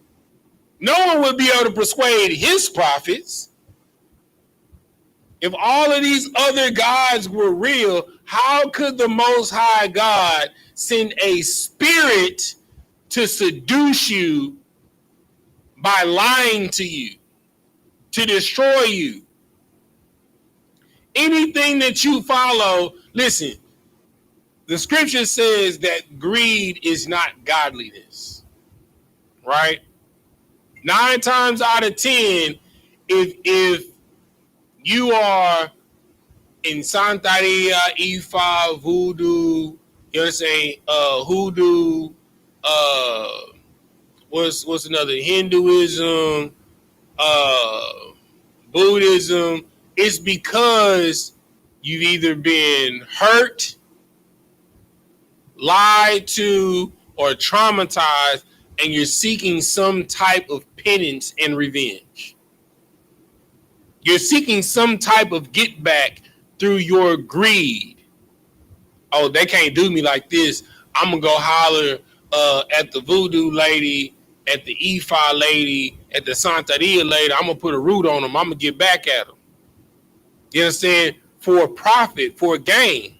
No one would be able to persuade his prophets. If all of these other gods were real, how could the Most High God send a spirit to seduce you by lying to you, to destroy you? Anything that you follow, listen, the scripture says that greed is not godliness, right? 9 times out of 10, if you are in Santeria, Ifa, Voodoo, you know what I'm saying, Hoodoo, what's another, Hinduism, Buddhism, it's because you've either been hurt, lied to, or traumatized, and you're seeking some type of penance and revenge. You're seeking some type of get back through your greed. Oh, they can't do me like this. I'm going to go holler at the voodoo lady, at the Ifa lady, at the Santeria lady. I'm going to put a root on them. I'm going to get back at them. You understand? For a profit, for a gain.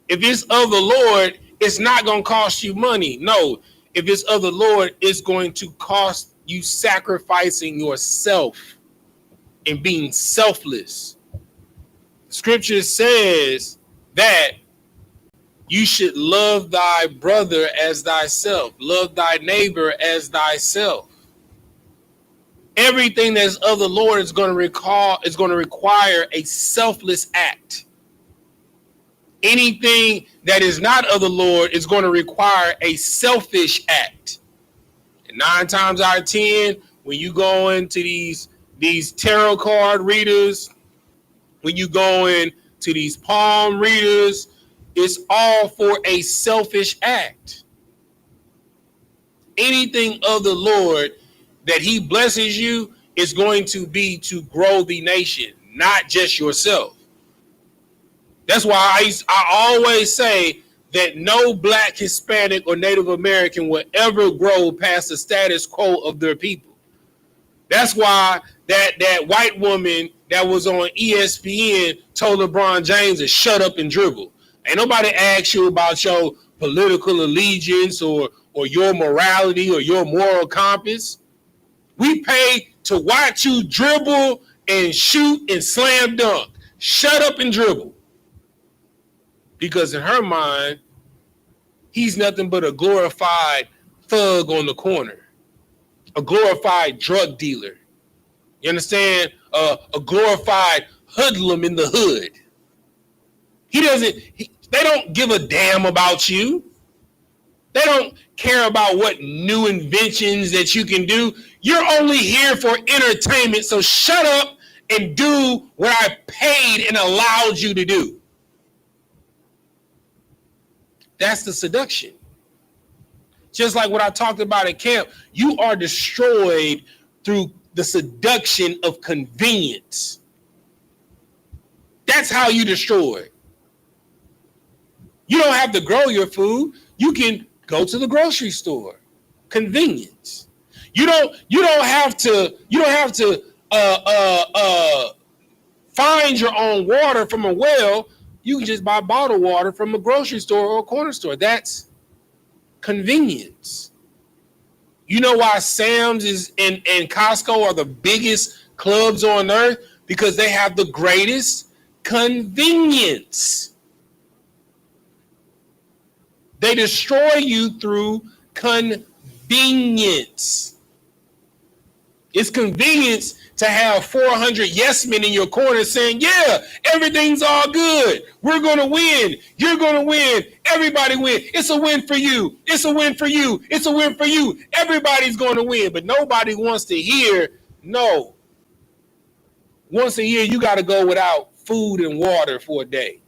If it's of the Lord, it's not going to cost you money. No, if it's of the Lord, it's going to cost you sacrificing yourself and being selfless. Scripture says that you should love thy brother as thyself, love thy neighbor as thyself. Everything that's of the Lord is going to require a selfless act. Anything that is not of the Lord is going to require a selfish act. And 9 times out of 10, when you go into these tarot card readers, when you go into these palm readers, it's all for a selfish act. Anything of the Lord that he blesses you is going to be to grow the nation, not just yourself. That's why I always say that no black, Hispanic, or Native American will ever grow past the status quo of their people. That's why that white woman that was on ESPN told LeBron James to shut up and dribble. Ain't nobody asked you about your political allegiance or your morality or your moral compass. We pay to watch you dribble and shoot and slam dunk. Shut up and dribble. Because in her mind, he's nothing but a glorified thug on the corner, a glorified drug dealer. You understand? A glorified hoodlum in the hood. They don't give a damn about you. They don't care about what new inventions that you can do. You're only here for entertainment, so shut up and do what I paid and allowed you to do. That's the seduction. Just like what I talked about at camp, you are destroyed through the seduction of convenience. That's how you destroy. You don't have to grow your food. You can go to the grocery store. Convenience. You don't have to find your own water from a well. You can just buy bottled water from a grocery store or a corner store. That's convenience. You know why Sam's and Costco are the biggest clubs on earth? Because they have the greatest convenience. They destroy you through convenience. It's convenience to have 400 yes men in your corner saying, yeah, everything's all good. We're going to win. You're going to win. Everybody win. It's a win for you. It's a win for you. It's a win for you. Everybody's going to win. But nobody wants to hear no. Once a year, you got to go without food and water for a day.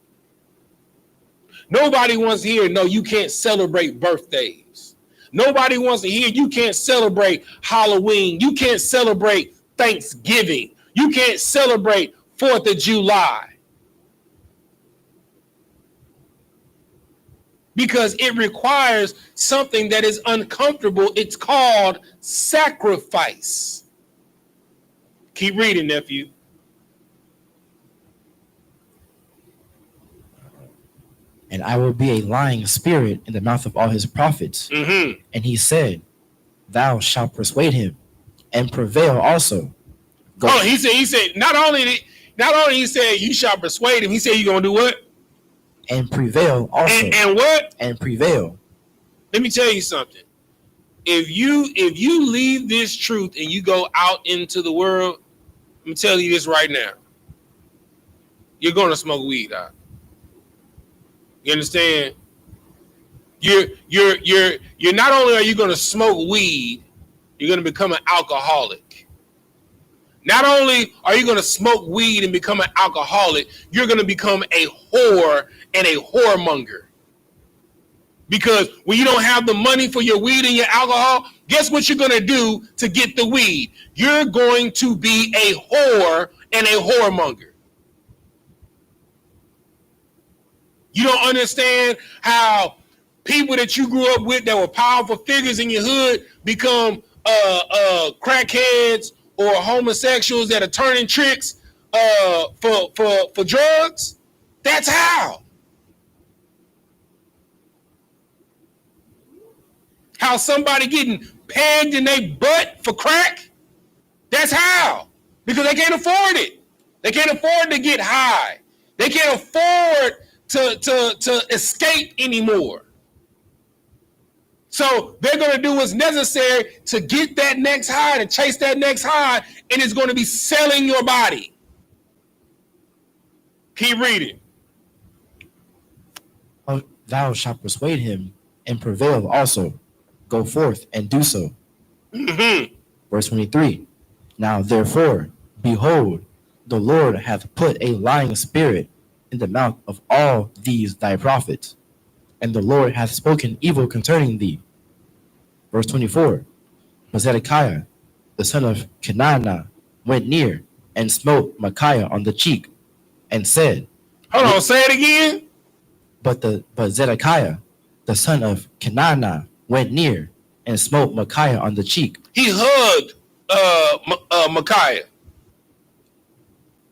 Nobody wants to hear no, you can't celebrate birthdays. Nobody wants to hear you can't celebrate Halloween. You can't celebrate Thanksgiving. You can't celebrate 4th of July. Because it requires something that is uncomfortable. It's called sacrifice. Keep reading, nephew. And I will be a lying spirit in the mouth of all his prophets. Mm-hmm. And he said, thou shalt persuade him and prevail also. Go. Oh, he said, not only he said you shall persuade him, he said you're gonna do what? And prevail also. And what? And prevail. Let me tell you something. If you leave this truth and you go out into the world, I'm telling you this right now. You're gonna smoke weed out. You understand? You're not only are you going to smoke weed, you're going to become an alcoholic. Not only are you going to smoke weed and become an alcoholic, you're going to become a whore and a whoremonger. Because when you don't have the money for your weed and your alcohol, guess what you're going to do to get the weed? You're going to be a whore and a whoremonger. You don't understand how people that you grew up with that were powerful figures in your hood become crackheads or homosexuals that are turning tricks for drugs. That's how. How somebody getting pegged in their butt for crack. That's how. Because they can't afford it. They can't afford to get high. They can't afford to escape anymore. So they're going to do what's necessary to get that next high, to chase that next high, and it's going to be selling your body. Keep reading. Thou shalt persuade him and prevail also. Go forth and do so. Mm-hmm. Verse 23. Now therefore, behold, the Lord hath put a lying spirit in the mouth of all these thy prophets, and the Lord hath spoken evil concerning thee. Verse 24. But Zedekiah, the son of Kenana, went near and smote Micaiah on the cheek, and said, Hold on, say it again. But Zedekiah, the son of Kenana, went near and smote Micaiah on the cheek. He hugged Micaiah.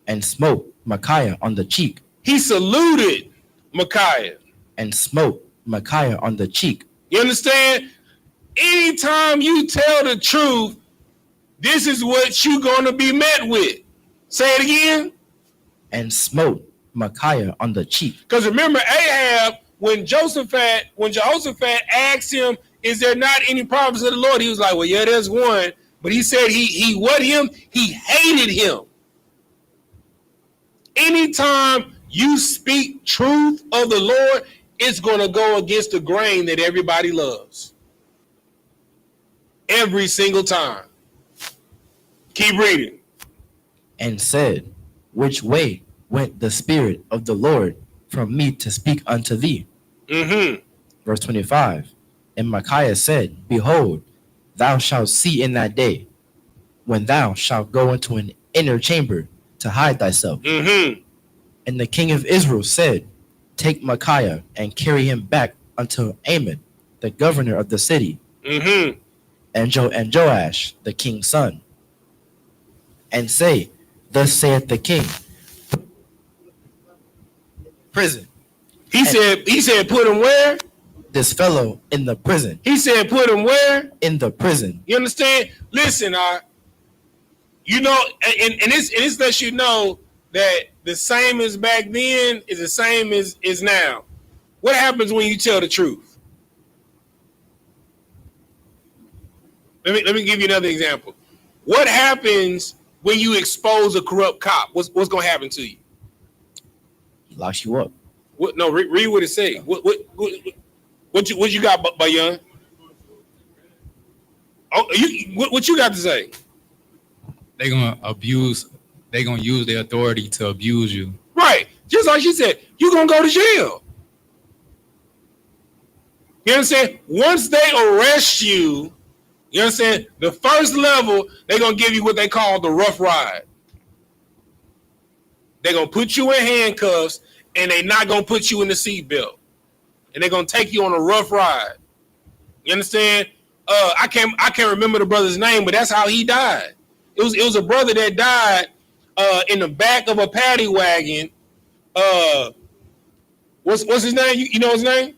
And smote Micaiah on the cheek. He saluted Micaiah. And smote Micaiah on the cheek. You understand? Anytime you tell the truth, this is what you're going to be met with. Say it again. And smote Micaiah on the cheek. Because remember, Ahab, when Jehoshaphat asked him, is there not any prophets of the Lord? He was like, well, yeah, there's one. But he said he what him? He hated him. Anytime you speak truth of the Lord, it's going to go against the grain that everybody loves. Every single time. Keep reading. And said, which way went the Spirit of the Lord from me to speak unto thee? Mm-hmm. Verse 25. And Micaiah said, Behold, thou shalt see in that day, when thou shalt go into an inner chamber to hide thyself. Mm-hmm. And the king of Israel said, Take Micaiah and carry him back unto Amon, the governor of the city, Mm-hmm. and Joash, the king's son, and say, Thus saith the king, prison. He said, put him where? This fellow in the prison. He said, put him where? In the prison. You understand? Listen, you know, and this lets you know that the same as back then is the same as is now. What happens when you tell the truth? Let me give you another example. What happens when you expose a corrupt cop? What's going to happen to you? He locks you up. What? No, read what it say. What you got, Bayan? Oh, what you got to say? They gonna use their authority to abuse you. Right. Just like she said, you're gonna go to jail. You understand? Once they arrest you, you understand? The first level, they're gonna give you what they call the rough ride. They're gonna put you in handcuffs, and they're not gonna put you in the seatbelt, and they're gonna take you on a rough ride. You understand? I can't remember the brother's name, but that's how he died. It was a brother that died in the back of a paddy wagon. What's his name? You know his name?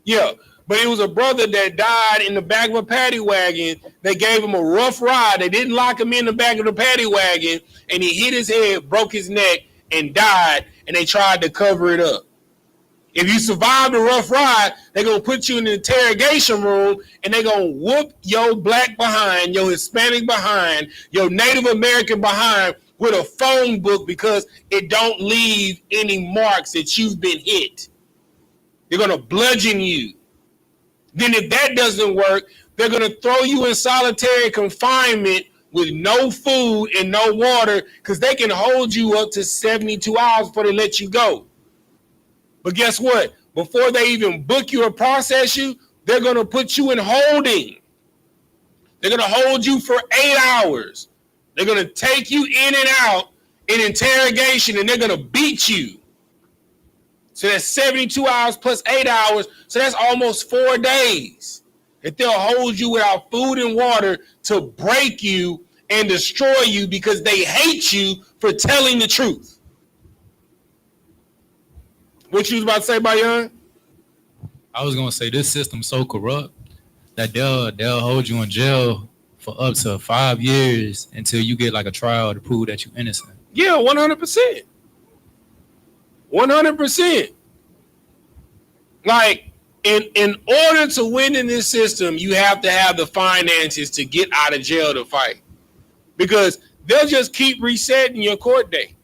Yeah, but it was a brother that died in the back of a paddy wagon. They gave him a rough ride. They didn't lock him in the back of the paddy wagon, and he hit his head, broke his neck, and died. And they tried to cover it up. If you survive the rough ride, they're going to put you in the interrogation room, and they're going to whoop your black behind, your Hispanic behind, your Native American behind with a phone book because it don't leave any marks that you've been hit. They're going to bludgeon you. Then if that doesn't work, they're going to throw you in solitary confinement with no food and no water because they can hold you up to 72 hours before they let you go. But guess what? Before they even book you or process you, they're going to put you in holding. They're going to hold you for 8 hours. They're going to take you in and out in interrogation, and they're going to beat you. So that's 72 hours plus 8 hours. So that's almost 4 days that they'll hold you without food and water to break you and destroy you because they hate you for telling the truth. What you was about to say, Bayan? I was gonna say this system's so corrupt that they'll hold you in jail for up to 5 years until you get like a trial to prove that you're innocent. Yeah, 100%. 100%. Like, in order to win in this system, you have to have the finances to get out of jail to fight. Because they'll just keep resetting your court date.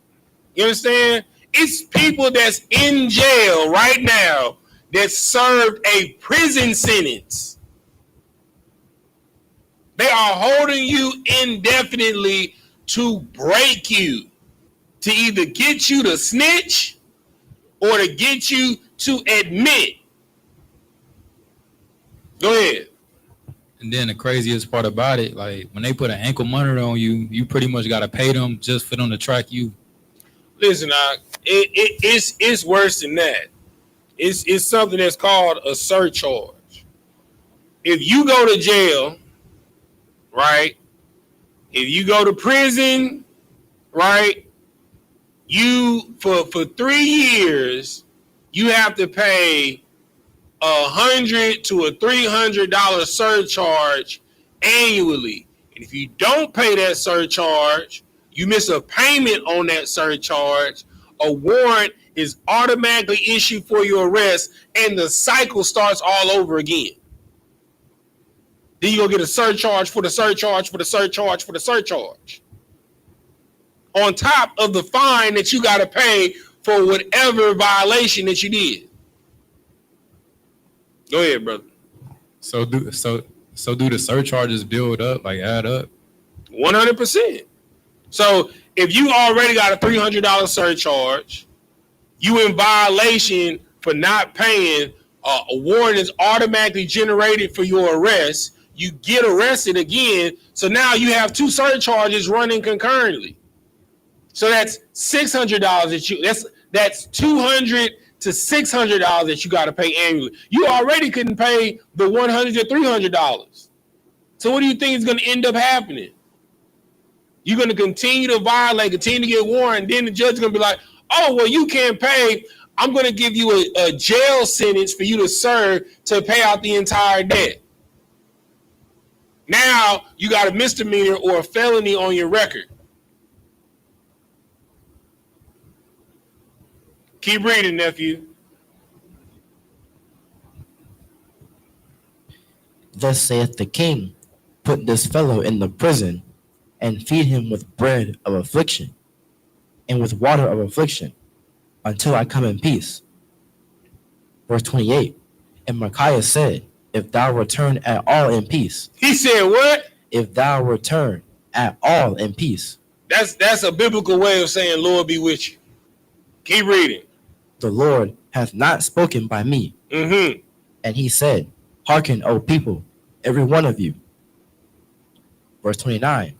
You understand? It's people that's in jail right now that served a prison sentence. They are holding you indefinitely to break you, to either get you to snitch or to get you to admit. Go ahead. And then the craziest part about it, like when they put an ankle monitor on you, you pretty much got to pay them just for them to track you. Listen, it's worse than that. It's something that's called a surcharge. If you go to jail, right? If you go to prison, right? You for 3 years, you have to pay $100 to $300 surcharge annually. And if you don't pay that surcharge, you miss a payment on that surcharge, a warrant is automatically issued for your arrest, and the cycle starts all over again. Then you go get a surcharge for the surcharge for the surcharge for the surcharge. On top of the fine that you got to pay for whatever violation that you did. Go ahead, brother. So do the surcharges build up, like add up? 100%. So if you already got a $300 surcharge, you in violation for not paying a warrant is automatically generated for your arrest. You get arrested again, so now you have two surcharges running concurrently. So that's $600 that's $200 to $600 that you got to pay annually. You already couldn't pay the $100 to $300. So what do you think is going to end up happening? You're going to continue to violate, continue to get warned, then the judge is going to be like, oh, well, you can't pay. I'm going to give you a jail sentence for you to serve to pay out the entire debt. Now you got a misdemeanor or a felony on your record. Keep reading, nephew. Thus saith the king, put this fellow in the prison, and feed him with bread of affliction, and with water of affliction, until I come in peace. Verse 28, and Micaiah said, if thou return at all in peace. He said what? If thou return at all in peace. That's a biblical way of saying, Lord be with you. Keep reading. The Lord hath not spoken by me. Mm-hmm. And he said, hearken, O people, every one of you. Verse 29,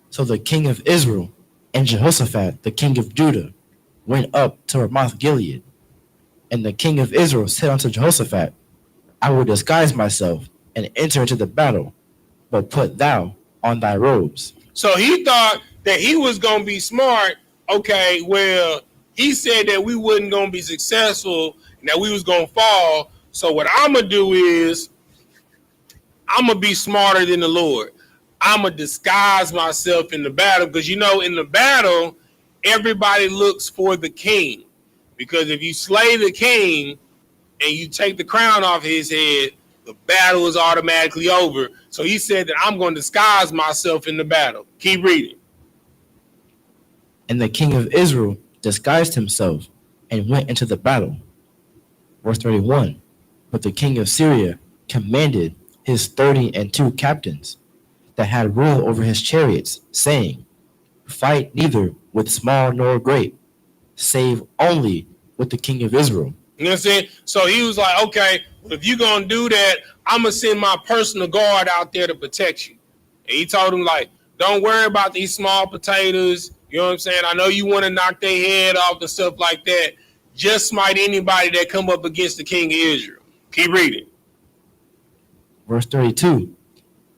so the king of Israel and Jehoshaphat, the king of Judah, went up to Ramoth Gilead. And the king of Israel said unto Jehoshaphat, I will disguise myself and enter into the battle, but put thou on thy robes. So he thought that he was going to be smart. Okay, well, he said that we wasn't going to be successful and that we was going to fall. So what I'm going to do is I'm going to be smarter than the Lord. I'm going to disguise myself in the battle because, in the battle, everybody looks for the king. Because if you slay the king and you take the crown off his head, the battle is automatically over. So he said that I'm going to disguise myself in the battle. Keep reading. And the king of Israel disguised himself and went into the battle. Verse 31, but the king of Syria commanded his 32 captains that had rule over his chariots, saying, fight neither with small nor great, save only with the king of Israel. You know what I'm saying? So he was like, okay, if you're going to do that, I'm going to send my personal guard out there to protect you. And he told him, like, don't worry about these small potatoes. You know what I'm saying? I know you want to knock their head off and stuff like that. Just smite anybody that come up against the king of Israel. Keep reading. Verse 32,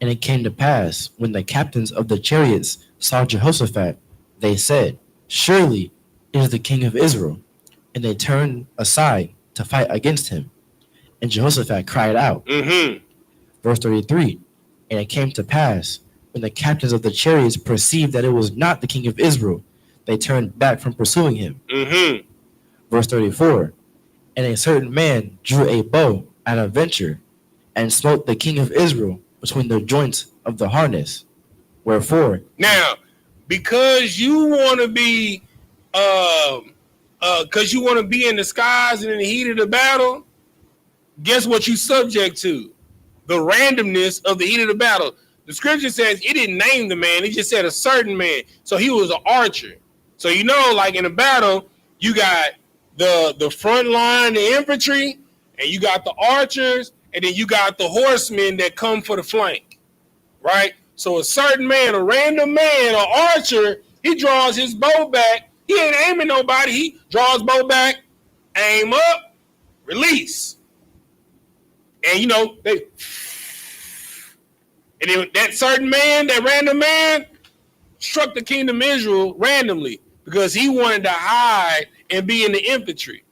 and it came to pass, when the captains of the chariots saw Jehoshaphat, they said, surely it is the king of Israel. And they turned aside to fight against him. And Jehoshaphat cried out. Mm-hmm. Verse 33, and it came to pass, when the captains of the chariots perceived that it was not the king of Israel, they turned back from pursuing him. Mm-hmm. Verse 34, and a certain man drew a bow at a venture, and smote the king of Israel between the joints of the harness. Wherefore, now, because you want to be because you want to be in the skies and in the heat of the battle, guess what you subject to? The randomness of the heat of the battle. The scripture says it didn't name the man. It just said a certain man. So he was an archer. So, like in a battle, you got the front line, the infantry, and you got the archers, and then you got the horsemen that come for the flank, right? So a certain man, a random man, an archer, he draws his bow back. He ain't aiming nobody. He draws bow back, aim up, release. And, and then that certain man, that random man, struck the kingdom of Israel randomly because he wanted to hide and be in the infantry.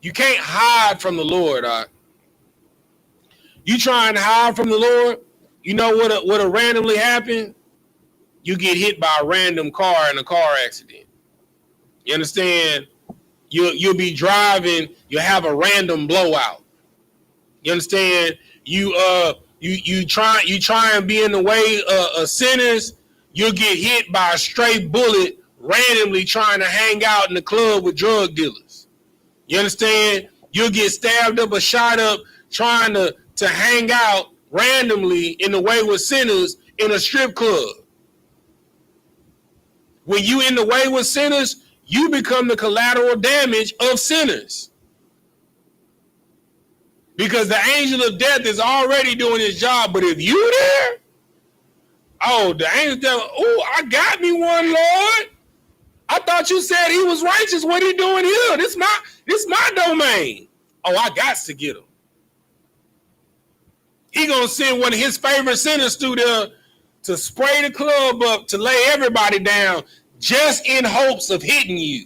You can't hide from the Lord. You try and hide from the Lord, you know what'll randomly happen? You get hit by a random car in a car accident. You understand? You'll be driving, you'll have a random blowout. You understand? You try and be in the way of sinners, you'll get hit by a stray bullet randomly trying to hang out in the club with drug dealers. You understand? You'll get stabbed up or shot up trying to hang out randomly in the way with sinners in a strip club. When you in the way with sinners, you become the collateral damage of sinners. Because the angel of death is already doing his job. But if you there, oh, the angel of death, oh, I got me one, Lord. I thought you said he was righteous. What are you doing here? This my domain. Oh, I got to get him. He gonna send one of his favorite sinners through there to spray the club up, to lay everybody down, just in hopes of hitting you.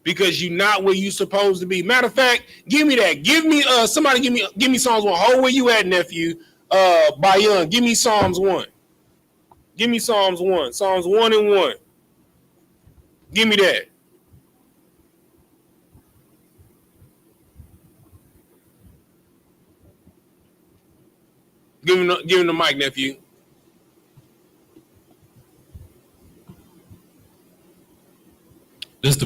Because you're not where you're supposed to be. Matter of fact, give me that. Give me somebody give me Psalms 1. Hold where you at, nephew. By Young. Give me Psalms 1. Give me Psalms 1. Psalms 1 and 1. Give me that. Give him the mic, nephew. This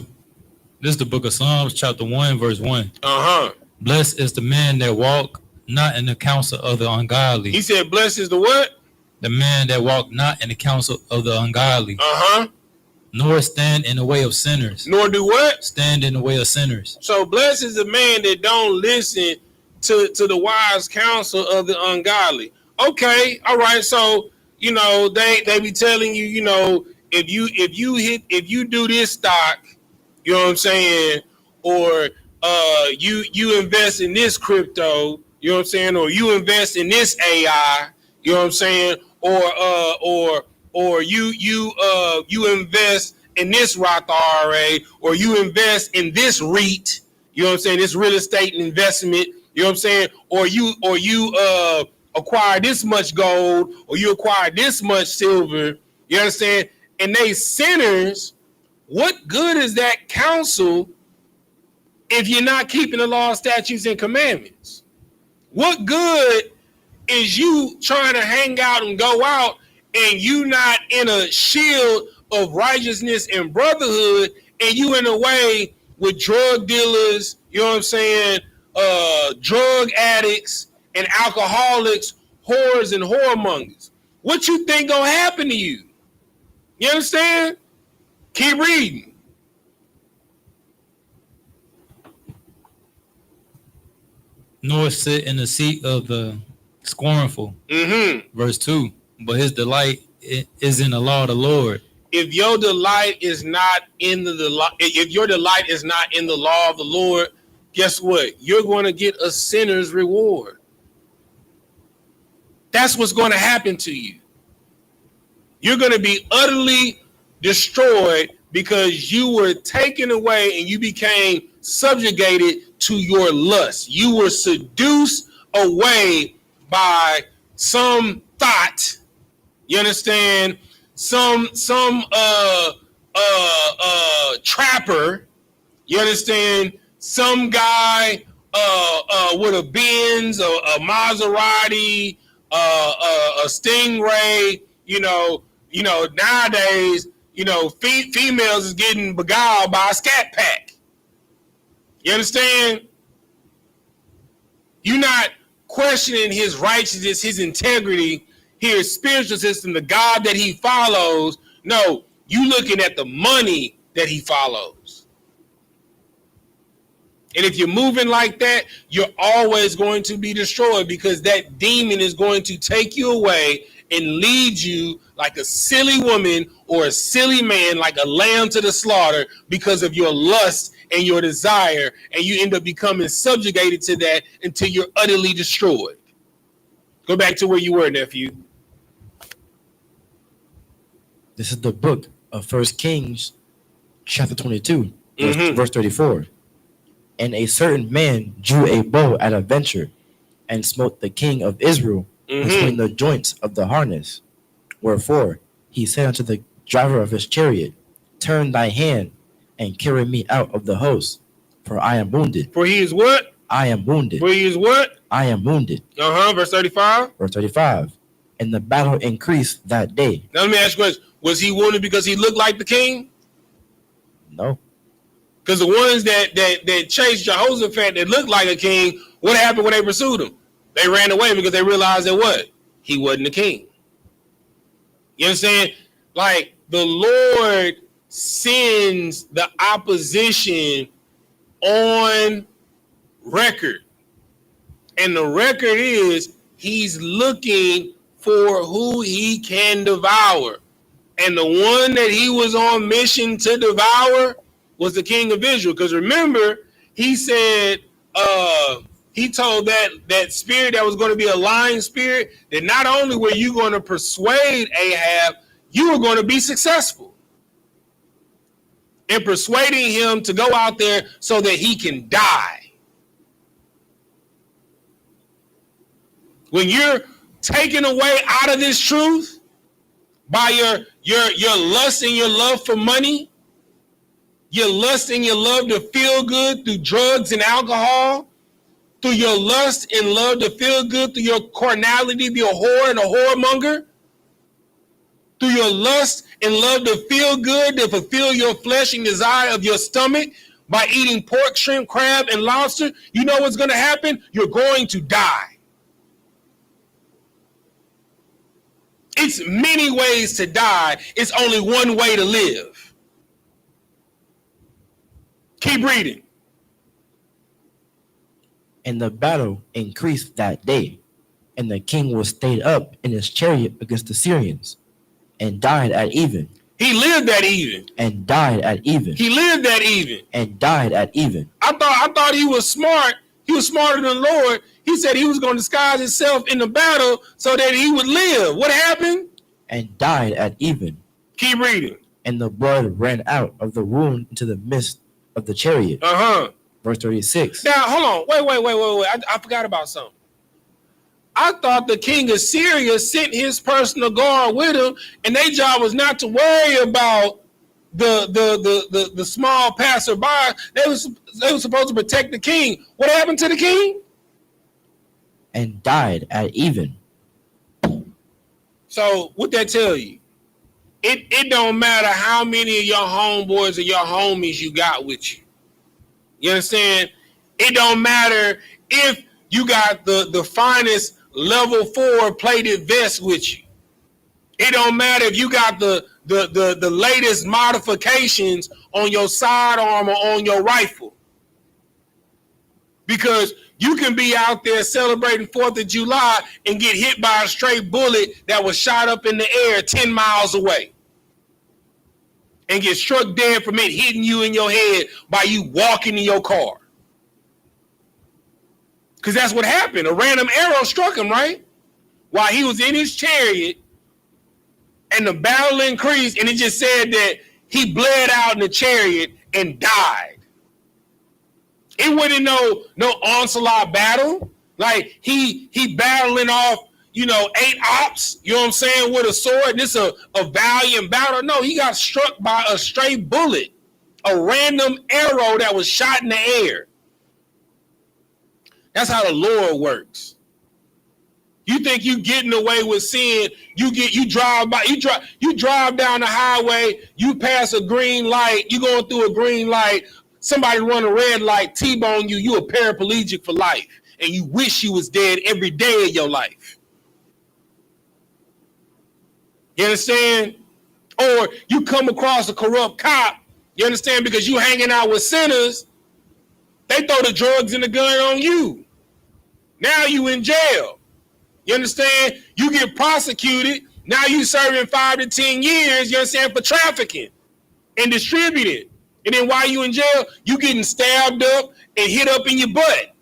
is the book of Psalms, chapter 1, verse 1. Uh-huh. Blessed is the man that walk not in the counsel of the ungodly. He said, blessed is the what? The man that walk not in the counsel of the ungodly. Uh-huh. Nor stand in the way of sinners. Nor do what? Stand in the way of sinners. So blessed is the man that don't listen to the wise counsel of the ungodly. Okay, all right. So, you know, they be telling you, you know, if you do this stock, you know what I'm saying, or you invest in this crypto, you know what I'm saying, or you invest in this AI, you know what I'm saying, or you invest in this Roth IRA, or you invest in this REIT, you know what I'm saying, this real estate investment, you know what I'm saying, or you acquire this much gold, or you acquire this much silver, you understand? And they sinners. What good is that counsel if you're not keeping the law, statutes, and commandments? What good is you trying to hang out and go out and you not in a shield of righteousness and brotherhood, and you in a way with drug dealers, you know what I'm saying, drug addicts and alcoholics, whores and whoremongers? What you think gonna happen to you? You understand? Keep reading. Nor sit in the seat of the scornful. Mm-hmm. Verse 2. But his delight is in the law of the Lord. If your delight is not in if your delight is not in the law of the Lord, guess what? You're going to get a sinner's reward. That's what's going to happen to you. You're going to be utterly destroyed because you were taken away and you became subjugated to your lust. You were seduced away by some thought. You understand? Some trapper. You understand? Some guy with a Benz, a Maserati, a Stingray. You know, nowadays, you know, females is getting beguiled by a scat pack. You understand? You're not questioning his righteousness, his integrity, his spiritual system, the God that he follows. No, you looking at the money that he follows. And if you're moving like that, you're always going to be destroyed, because that demon is going to take you away and lead you like a silly woman or a silly man, like a lamb to the slaughter, because of your lust and your desire, and you end up becoming subjugated to that until you're utterly destroyed. Go back to where you were, nephew. This is the book of 1 Kings, chapter 22, verse 34. And a certain man drew a bow at a venture and smote the king of Israel between the joints of the harness. Wherefore he said unto the driver of his chariot, turn thy hand and carry me out of the host, for I am wounded. For he is what? I am wounded. For he is what? I am wounded. Verse 35. Verse 35. And the battle increased that day. Now let me ask you a question. Was he wounded because he looked like the king? No. Because the ones that chased Jehoshaphat that looked like a king, what happened when they pursued him? They ran away because they realized that what? He wasn't the king. You understand? Like, the Lord sends the opposition on record. And the record is he's looking for who he can devour. And the one that he was on mission to devour was the king of Israel. Because remember, he said, he told that spirit that was going to be a lying spirit, that not only were you going to persuade Ahab, you were going to be successful in persuading him to go out there so that he can die. When you're taken away out of this truth by your lust and your love for money, your lust and your love to feel good through drugs and alcohol, through your lust and love to feel good through your carnality, be a whore and a whoremonger, through your lust and love to feel good, to fulfill your flesh and desire of your stomach by eating pork, shrimp, crab, and lobster, you know what's going to happen? You're going to die. It's many ways to die. It's only one way to live. Keep reading. And the battle increased that day, and the king was stayed up in his chariot against the Syrians, and died at even. He lived at even. And died at even. He lived at even. And died at even. I thought he was smart. He was smarter than the Lord. He said he was going to disguise himself in the battle so that he would live. What happened? And died at even. Keep reading. And the blood ran out of the wound into the midst of the chariot. Verse 36. Now, hold on. Wait. I forgot about something. I thought the king of Syria sent his personal guard with him, and their job was not to worry about the small passerby. They were supposed to protect the king. What happened to the king? And died at even. So what that tell you? It don't matter how many of your homeboys or your homies you got with you. You understand? It don't matter if you got the finest level 4 plated vest with you. It don't matter if you got the latest modifications on your sidearm or on your rifle. Because you can be out there celebrating 4th of July and get hit by a stray bullet that was shot up in the air 10 miles away. And get struck dead from it hitting you in your head by you walking in your car. Because that's what happened. A random arrow struck him, right? While he was in his chariot, and the battle increased, and it just said that he bled out in the chariot and died. It wasn't no onslaught battle. Like he battling off, 8 ops, you know what I'm saying, with a sword. This a valiant battle. No, he got struck by a stray bullet, a random arrow that was shot in the air. That's how the Lord works. You think you getting away with sin? You drive down the highway, you pass a green light, you going through a green light, somebody run a red light, T-bone you a paraplegic for life, and you wish you was dead every day of your life. You understand? Or you come across a corrupt cop, you understand, because you hanging out with sinners, they throw the drugs and the gun on you. Now you in jail. You understand? You get prosecuted. Now you serving 5 to 10 years, you understand, for trafficking and distributing. And then while you in jail, you getting stabbed up and hit up in your butt.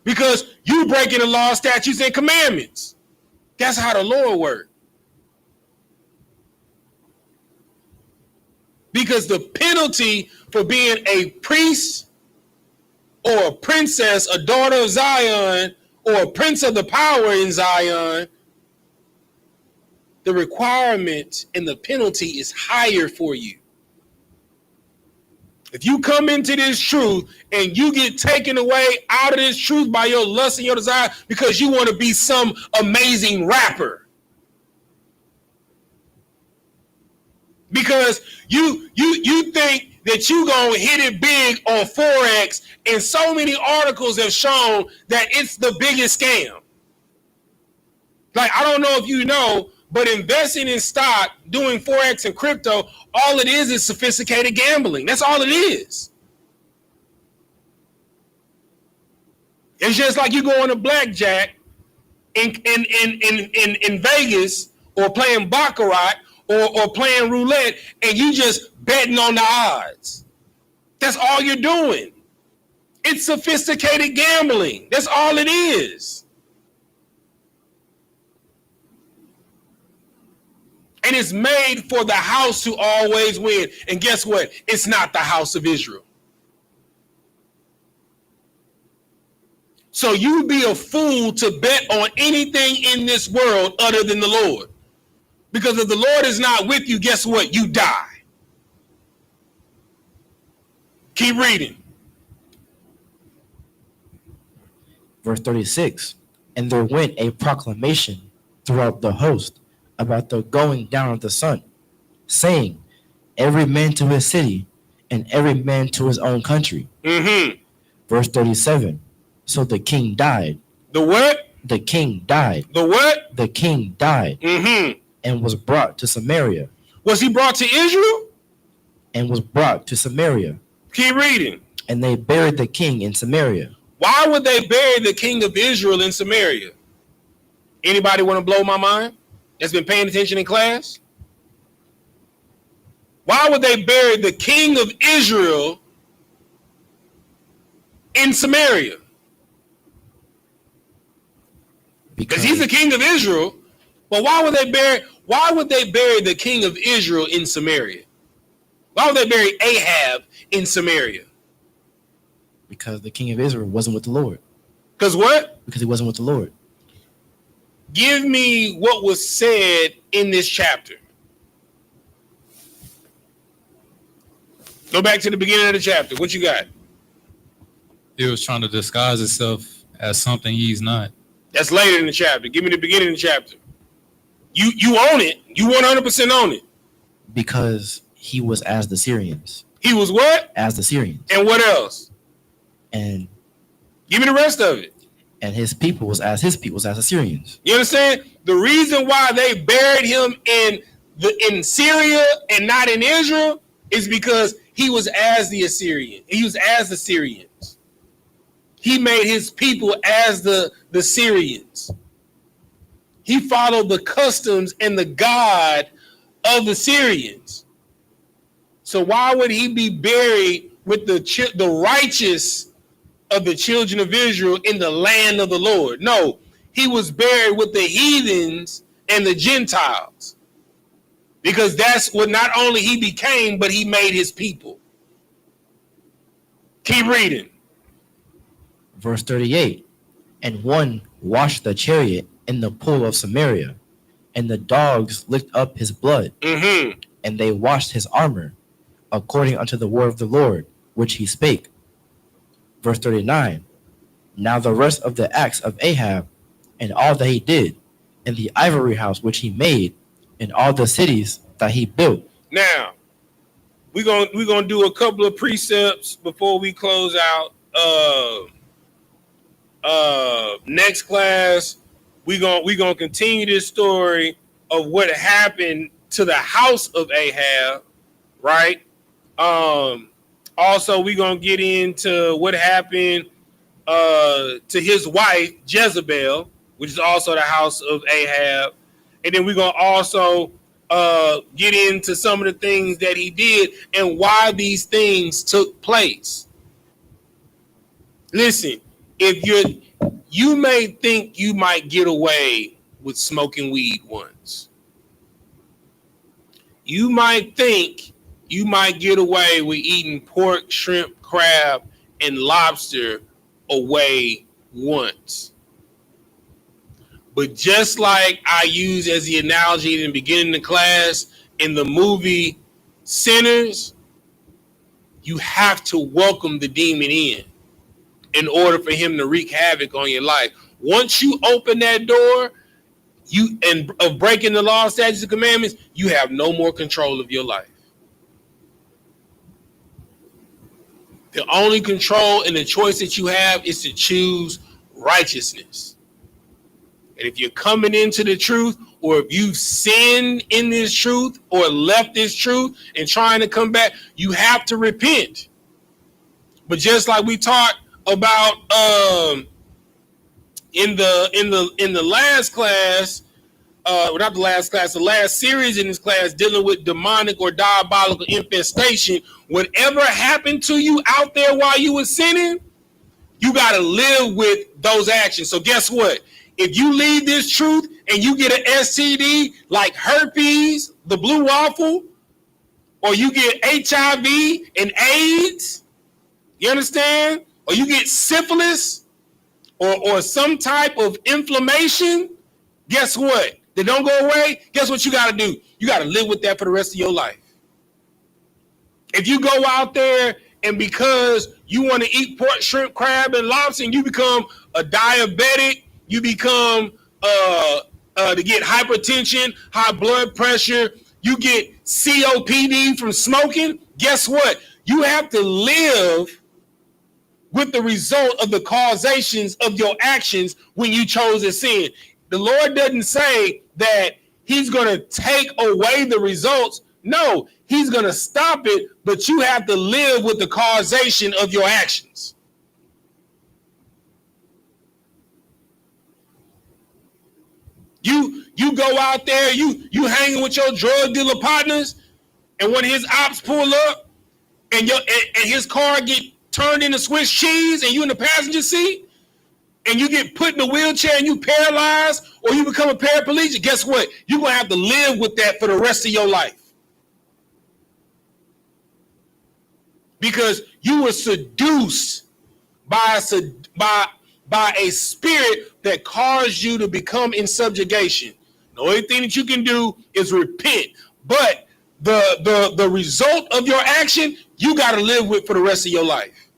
Because you breaking the law, statutes, and commandments. That's how the Lord works. Because the penalty for being a priest or a princess, a daughter of Zion, or a prince of the power in Zion, the requirement and the penalty is higher for you. If you come into this truth and you get taken away out of this truth by your lust and your desire because you want to be some amazing rapper, because you think that you gonna hit it big on Forex, and so many articles have shown that it's the biggest scam. Like, I don't know if you know, but investing in stock, doing Forex and crypto, all it is sophisticated gambling. That's all it is. It's just like you going to blackjack in Vegas or playing baccarat or playing roulette and you just betting on the odds. That's all you're doing. It's sophisticated gambling. That's all it is. And it's made for the house to always win. And guess what? It's not the house of Israel. So you be a fool to bet on anything in this world other than the Lord. Because if the Lord is not with you, guess what? You die. Keep reading. Verse 36. And there went a proclamation throughout the host about the going down of the sun, saying, every man to his city, and every man to his own country. Mm-hmm. Verse 37. So the king died. The what? The king died. The what? The king died. Mm-hmm. And was brought to Samaria. Was he brought to Israel? And was brought to Samaria. Keep reading. And they buried the king in Samaria. Why would they bury the king of Israel in Samaria? Anybody want to blow my mind? That's been paying attention in class? Why would they bury the king of Israel in Samaria? Because he's the king of Israel. But why would they bury the king of Israel in Samaria? Why would they bury Ahab in Samaria? Because the king of Israel wasn't with the Lord. Because what? Because he wasn't with the Lord. Give me what was said in this chapter. Go back to the beginning of the chapter. What you got? He was trying to disguise himself as something he's not. That's later in the chapter. Give me the beginning of the chapter. You own it. You 100% own it. Because he was as the Syrians. He was what? As the Syrians. And what else? And give me the rest of it. And his people was as the Syrians. You understand? The reason why they buried him in Syria and not in Israel is because he was as the Assyrian. He was as the Syrians. He made his people as the Syrians. He followed the customs and the God of the Syrians. So why would he be buried with the righteous of the children of Israel in the land of the Lord? No, he was buried with the heathens and the Gentiles. Because that's what not only he became, but he made his people. Keep reading. Verse 38. And one washed the chariot in the pool of Samaria, and the dogs licked up his blood. Mm-hmm. And they washed his armor, according unto the word of the Lord, which he spake. Verse 39. Now the rest of the acts of Ahab, and all that he did, and the ivory house which he made, and all the cities that he built. Now, we're gonna do a couple of precepts before we close out. Next class, we're gonna continue this story of what happened to the house of Ahab, right? Also, we're gonna get into what happened to his wife Jezebel, which is also the house of Ahab, and then we're gonna also get into some of the things that he did and why these things took place. Listen, if you may think you might get away with smoking weed once. You might think you might get away with eating pork, shrimp, crab, and lobster away once. But just like I used as the analogy in the beginning of the class, in the movie Sinners, you have to welcome the demon in order for him to wreak havoc on your life. Once you open that door, of breaking the law, statutes, and commandments, you have no more control of your life. The only control and the choice that you have is to choose righteousness. And if you're coming into the truth, or if you've sinned in this truth or left this truth and trying to come back, you have to repent. But just like we talked about In the last class, not the last class, the last series in this class dealing with demonic or diabolical infestation. Whatever happened to you out there while you were sinning, you got to live with those actions. So guess what? If you leave this truth and you get an STD like herpes, the blue waffle, or you get HIV and AIDS, you understand? Or you get syphilis or some type of inflammation, guess what? They don't go away. Guess what you got to do? You got to live with that for the rest of your life. If you go out there and because you want to eat pork, shrimp, crab, and lobster, and you become a diabetic, you become to get hypertension, high blood pressure, you get COPD from smoking, guess what? You have to live with the result of the causations of your actions when you chose to sin. The Lord doesn't say that he's going to take away the results. No, he's going to stop it, but you have to live with the causation of your actions. You go out there, you hanging with your drug dealer partners, and when his ops pull up and his car get turned into Swiss cheese and you in the passenger seat, and you get put in a wheelchair and you paralyzed or you become a paraplegic, guess what? You're going to have to live with that for the rest of your life. Because you were seduced by a spirit that caused you to become in subjugation. The only thing that you can do is repent. But the result of your action, you got to live with for the rest of your life.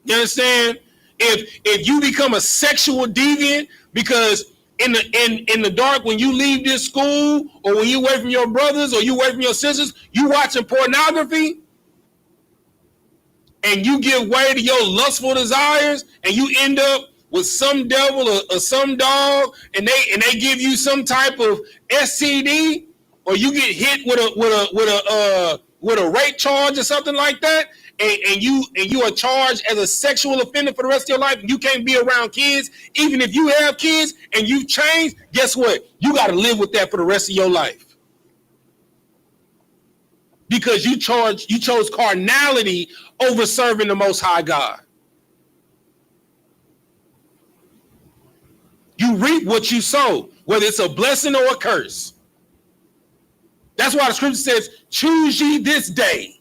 You understand? If you become a sexual deviant because in the dark when you leave this school or when you away from your brothers or you away from your sisters, you watching pornography and you give way to your lustful desires and you end up with some devil or some dog and they give you some type of STD or you get hit with a rape charge or something like that. And you are charged as a sexual offender for the rest of your life, and you can't be around kids, even if you have kids and you've changed, guess what? You got to live with that for the rest of your life. Because you chose carnality over serving the Most High God. You reap what you sow, whether it's a blessing or a curse. That's why the scripture says, choose ye this day.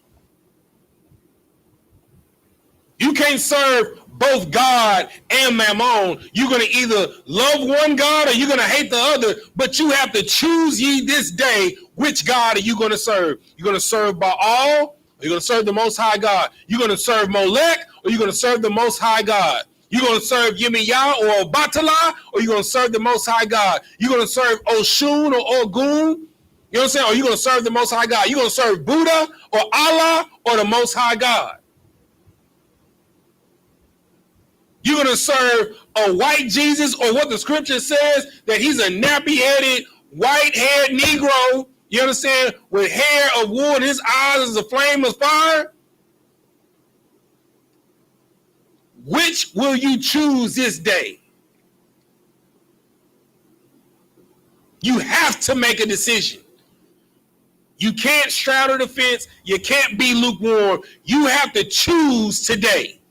You can't serve both God and Mammon. You're going to either love one God or you're going to hate the other, but you have to choose ye this day which God are you going to serve. You're going to serve Baal or you're going to serve the Most High God. You're going to serve Molech or you're going to serve the Most High God. You're going to serve Yemiyah or Batala or you're going to serve the Most High God. You're going to serve Oshun or Ogun. You know what I'm saying? Or you're going to serve the Most High God. You're going to serve Buddha or Allah or the Most High God. You're going to serve a white Jesus or what the scripture says, that he's a nappy-headed, white-haired Negro, you understand, with hair of wool and his eyes is a flame of fire. Which will you choose this day? You have to make a decision. You can't straddle the fence. You can't be lukewarm. You have to choose today.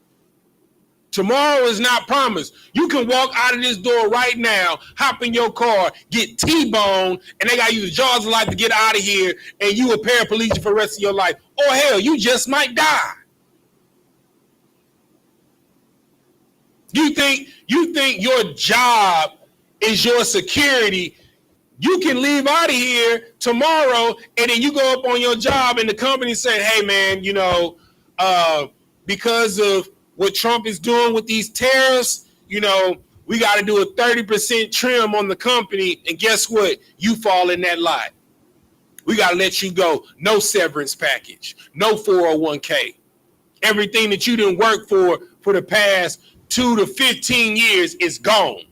Tomorrow is not promised. You can walk out of this door right now, hop in your car, get T-boned, and they got to use the jaws of life to get out of here, and you a paraplegic for the rest of your life. Or hell, you just might die. You think your job is your security? You can leave out of here tomorrow, and then you go up on your job, and the company said, hey, man, you know, because of what Trump is doing with these tariffs, you know, we got to do a 30% trim on the company. And guess what? You fall in that lot. We got to let you go. No severance package. No 401k. Everything that you didn't work for the past 2 to 15 years is gone.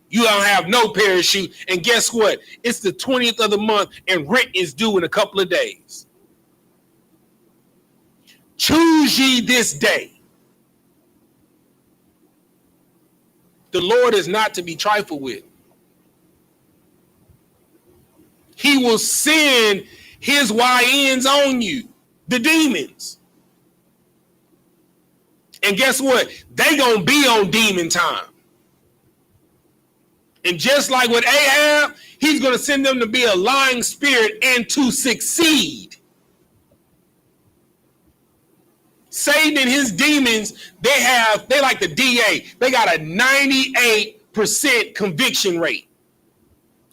You don't have no parachute. And guess what? It's the 20th of the month and rent is due in a couple of days. Choose ye this day. The Lord is not to be trifled with. He will send his YNs on you, the demons. And guess what? They gonna be on demon time. And just like with Ahab, he's gonna send them to be a lying spirit and to succeed. Satan and his demons, they like the DA. They got a 98% conviction rate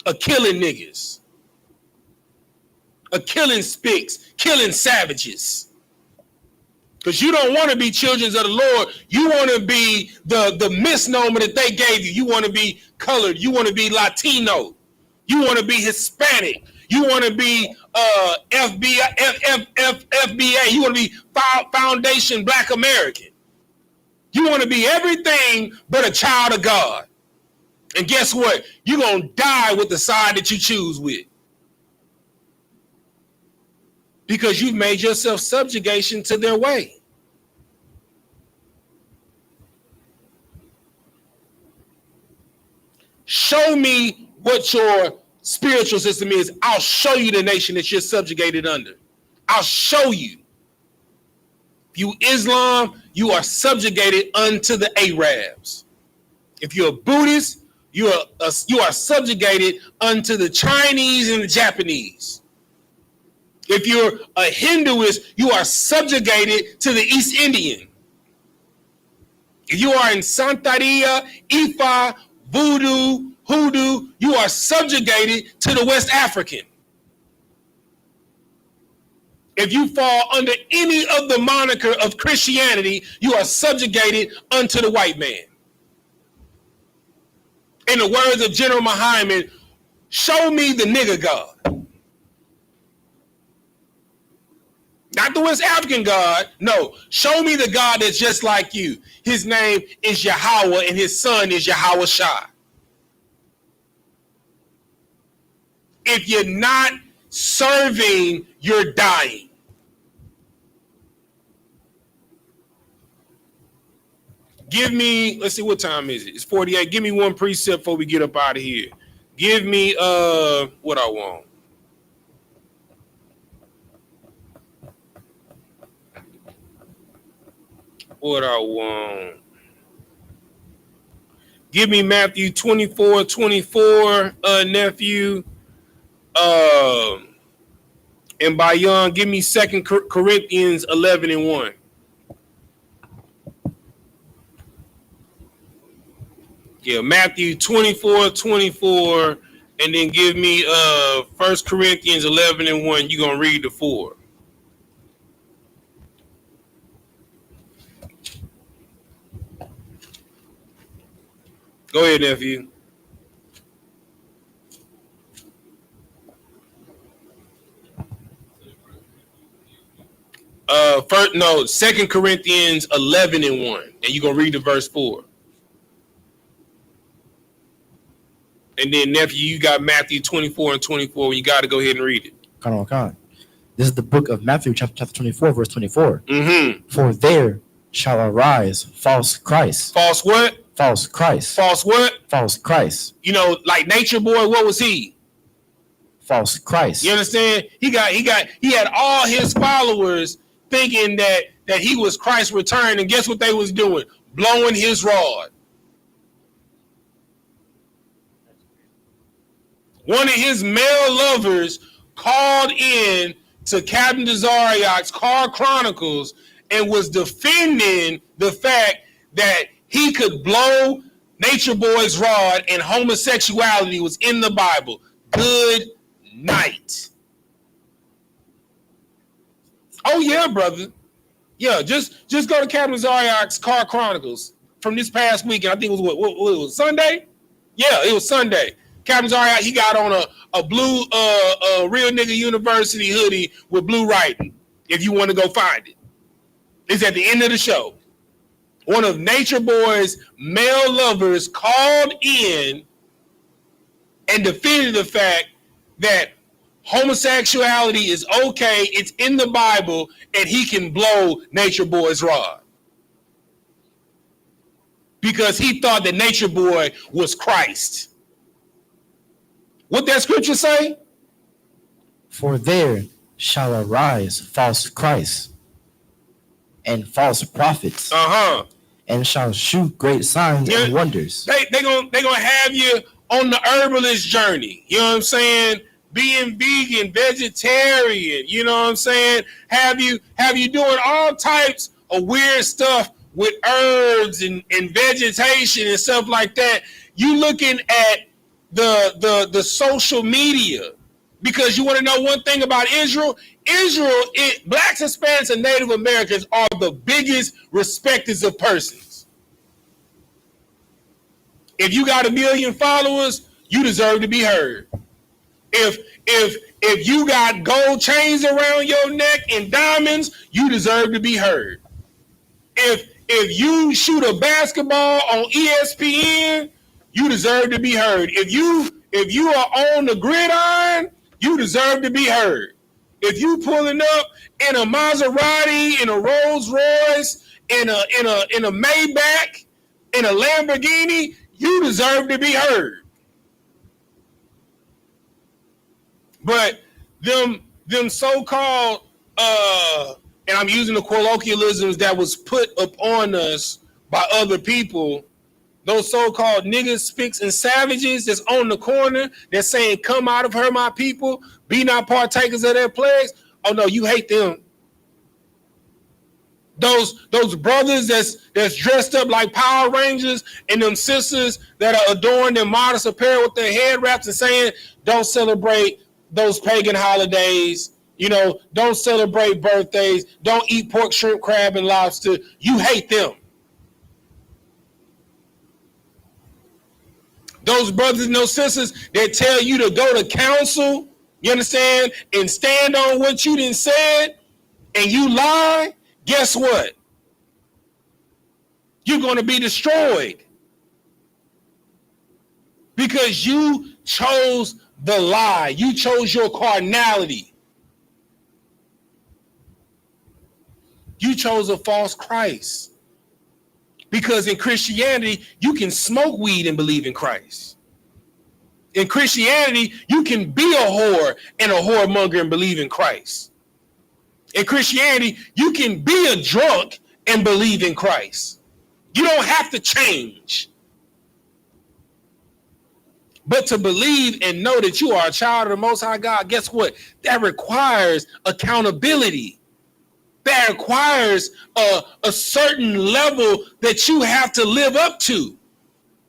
of killing niggas, of killing spicks, killing savages. Because you don't want to be children of the Lord. You want to be the misnomer that they gave you. You want to be colored. You want to be Latino. You want to be Hispanic. You want to be FBA. You want to be Foundation Black American. You want to be everything but a child of God. And guess what? You're going to die with the side that you choose with. Because you've made yourself subjugation to their way. Show me what your spiritual system is. I'll show you the nation that you're subjugated under. I'll show you. If you Islam, you are subjugated unto the Arabs. If you're a Buddhist, you are subjugated unto the Chinese and the Japanese. If you're a Hinduist, you are subjugated to the East Indian. If you are in Santeria, Ifa, Voodoo, Hoodoo, you are subjugated to the West African. If you fall under any of the moniker of Christianity, you are subjugated unto the white man. In the words of General Muhammad, show me the nigger God. Not the West African God. No, show me the God that's just like you. His name is Yahweh and his son is Yahweh Shah. If you're not serving, you're dying. Give me, let's see, what time is it? It's 48. Give me one precept before we get up out of here. Give me what I want. What I want. Give me Matthew 24:24, nephew. And by young, give me 2 Corinthians 11:1. Yeah, Matthew 24:24, and then give me 1 Corinthians 11:1. You're gonna read the 4. Go ahead, nephew. First, no, 2 Corinthians 11:1, and you're gonna read the verse 4. And then, nephew, you got Matthew 24:24. You got to go ahead and read it. Come on. This is the book of Matthew, chapter 24, verse 24. Mm-hmm. For there shall arise false Christs. False what? False Christ. False what? False Christ. You know, like Nature Boy, what was he? False Christ. You understand? He had all his followers thinking that he was Christ's return, and guess what they was doing? Blowing his rod. One of his male lovers called in to Captain Desariak's Car Chronicles and was defending the fact that he could blow Nature Boy's rod and homosexuality was in the Bible. Good night. Oh yeah, brother. Yeah, just go to Captain Desariak's Car Chronicles from this past weekend. I think it was what it was Sunday? Yeah, it was Sunday. Captain Zariak, he got on a blue Real Nigga University hoodie with blue writing, if you want to go find it. It's at the end of the show. One of Nature Boy's male lovers called in and defended the fact that homosexuality is okay, it's in the Bible, and he can blow Nature Boy's rod. because he thought that Nature Boy was Christ. What that scripture say? For there shall arise false Christs and false prophets, and shall shew great signs and wonders. They gonna have you on the herbalist journey. You know what I'm saying? Being vegan, vegetarian. You know what I'm saying? Have you doing all types of weird stuff with herbs and vegetation and stuff like that. You looking at the social media, because you want to know one thing about Israel. Blacks, Hispanics, and Native Americans are the biggest respecters of persons. If you got 1 million followers, you deserve to be heard. If you got gold chains around your neck and diamonds, you deserve to be heard. If you shoot a basketball on ESPN, you deserve to be heard. If you are on the gridiron, you deserve to be heard. If you pulling up in a Maserati, in a Rolls Royce, in a Maybach, in a Lamborghini, you deserve to be heard. But them so-called and I'm using the colloquialisms that was put upon us by other people, those so-called niggas, spicks, and savages that's on the corner that's saying, come out of her, my people, be not partakers of their plagues. Oh no, you hate them. Those brothers that's dressed up like Power Rangers, and them sisters that are adorned in modest apparel with their head wraps and saying, don't celebrate those pagan holidays. You know, don't celebrate birthdays. Don't eat pork, shrimp, crab, and lobster. You hate them. Those brothers and those sisters that tell you to go to council, you understand, and stand on what you done said, and you lie, guess what? You're going to be destroyed. Because you chose the lie. You chose your carnality. You chose a false Christ. Because in Christianity, you can smoke weed and believe in Christ. In Christianity, you can be a whore and a whoremonger and believe in Christ. In Christianity, you can be a drunk and believe in Christ. You don't have to change. But to believe and know that you are a child of the Most High God, guess what? That requires accountability. That requires a certain level that you have to live up to.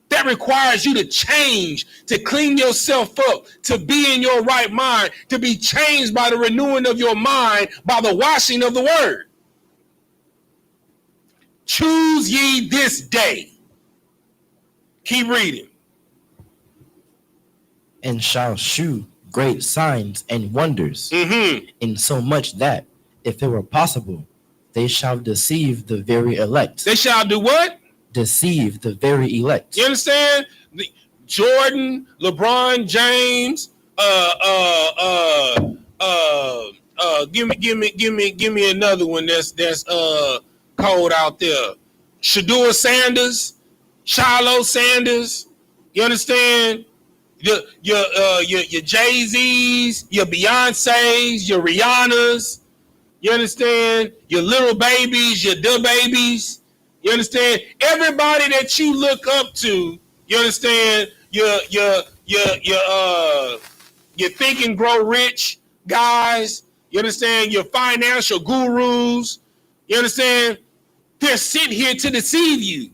That requires you to change, to clean yourself up, to be in your right mind, to be changed by the renewing of your mind, by the washing of the word. Choose ye this day. Keep reading. And shall shew great signs and wonders, in so much that, if it were possible, they shall deceive the very elect. They shall do what? Deceive the very elect. You understand? Jordan, LeBron James, give me another one that's cold out there. Shadua Sanders, Shiloh Sanders. You understand? Your Jay-Z's, your Beyonce's, your Rihanna's. You understand? Your little babies, your da babies. You understand? Everybody that you look up to, you understand? Your think and grow rich guys. You understand? Your financial gurus. You understand? They're sitting here to deceive you.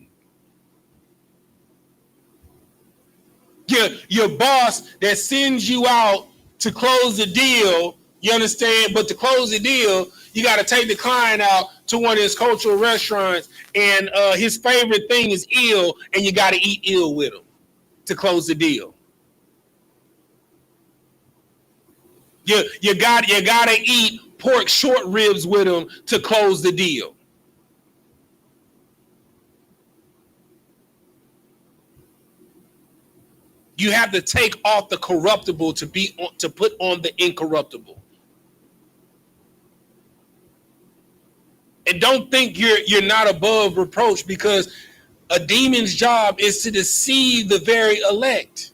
Your boss that sends you out to close the deal, you understand? But to close the deal, you got to take the client out to one of his cultural restaurants, and his favorite thing is eel, and you got to eat eel with him to close the deal. You got to eat pork short ribs with him to close the deal. You have to take off the corruptible to put on the incorruptible. And don't think you're not above reproach, because A demon's job is to deceive the very elect.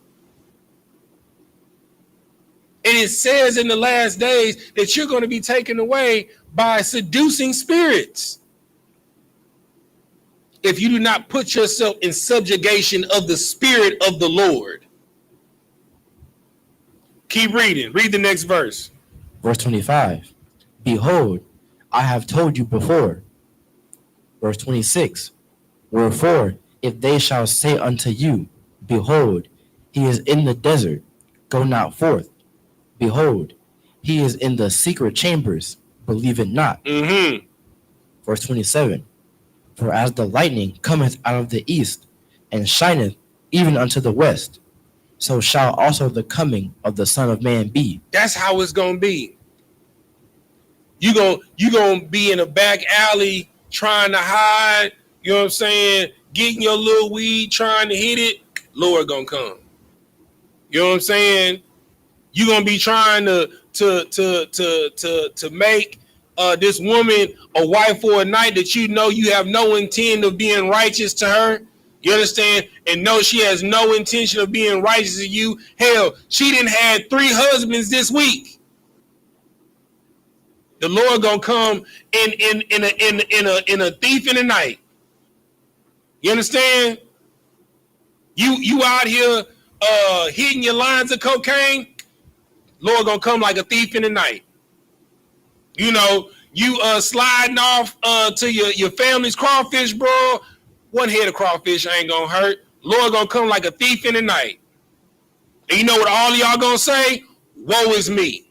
And it says in the last days that you're going to be taken away by seducing spirits if you do not put yourself in subjugation of the Spirit of the Lord. Keep reading. Read the next verse. Verse 25. Behold, I have told you before. Verse 26. Wherefore, if they shall say unto you, Behold, he is in the desert, go not forth. Behold, he is in the secret chambers, believe it not. Mm-hmm. Verse 27. For as the lightning cometh out of the east, and shineth even unto the west, so shall also the coming of the Son of Man be. That's how it's going to be. You gonna be in a back alley trying to hide, you know what I'm saying, getting your little weed, trying to hit it, Lord gonna come. You know what I'm saying? You're gonna be trying to make this woman a wife for a night that you know you have no intent of being righteous to her. You understand? And no, she has no intention of being righteous to you. Hell, she done had 3 husbands this week. The Lord gonna come in a thief in the night. You understand? You out here hitting your lines of cocaine. Lord gonna come like a thief in the night. You know, you sliding off to your family's crawfish, bro. One head of crawfish ain't gonna hurt. Lord gonna come like a thief in the night. And you know what all of y'all gonna say? Woe is me.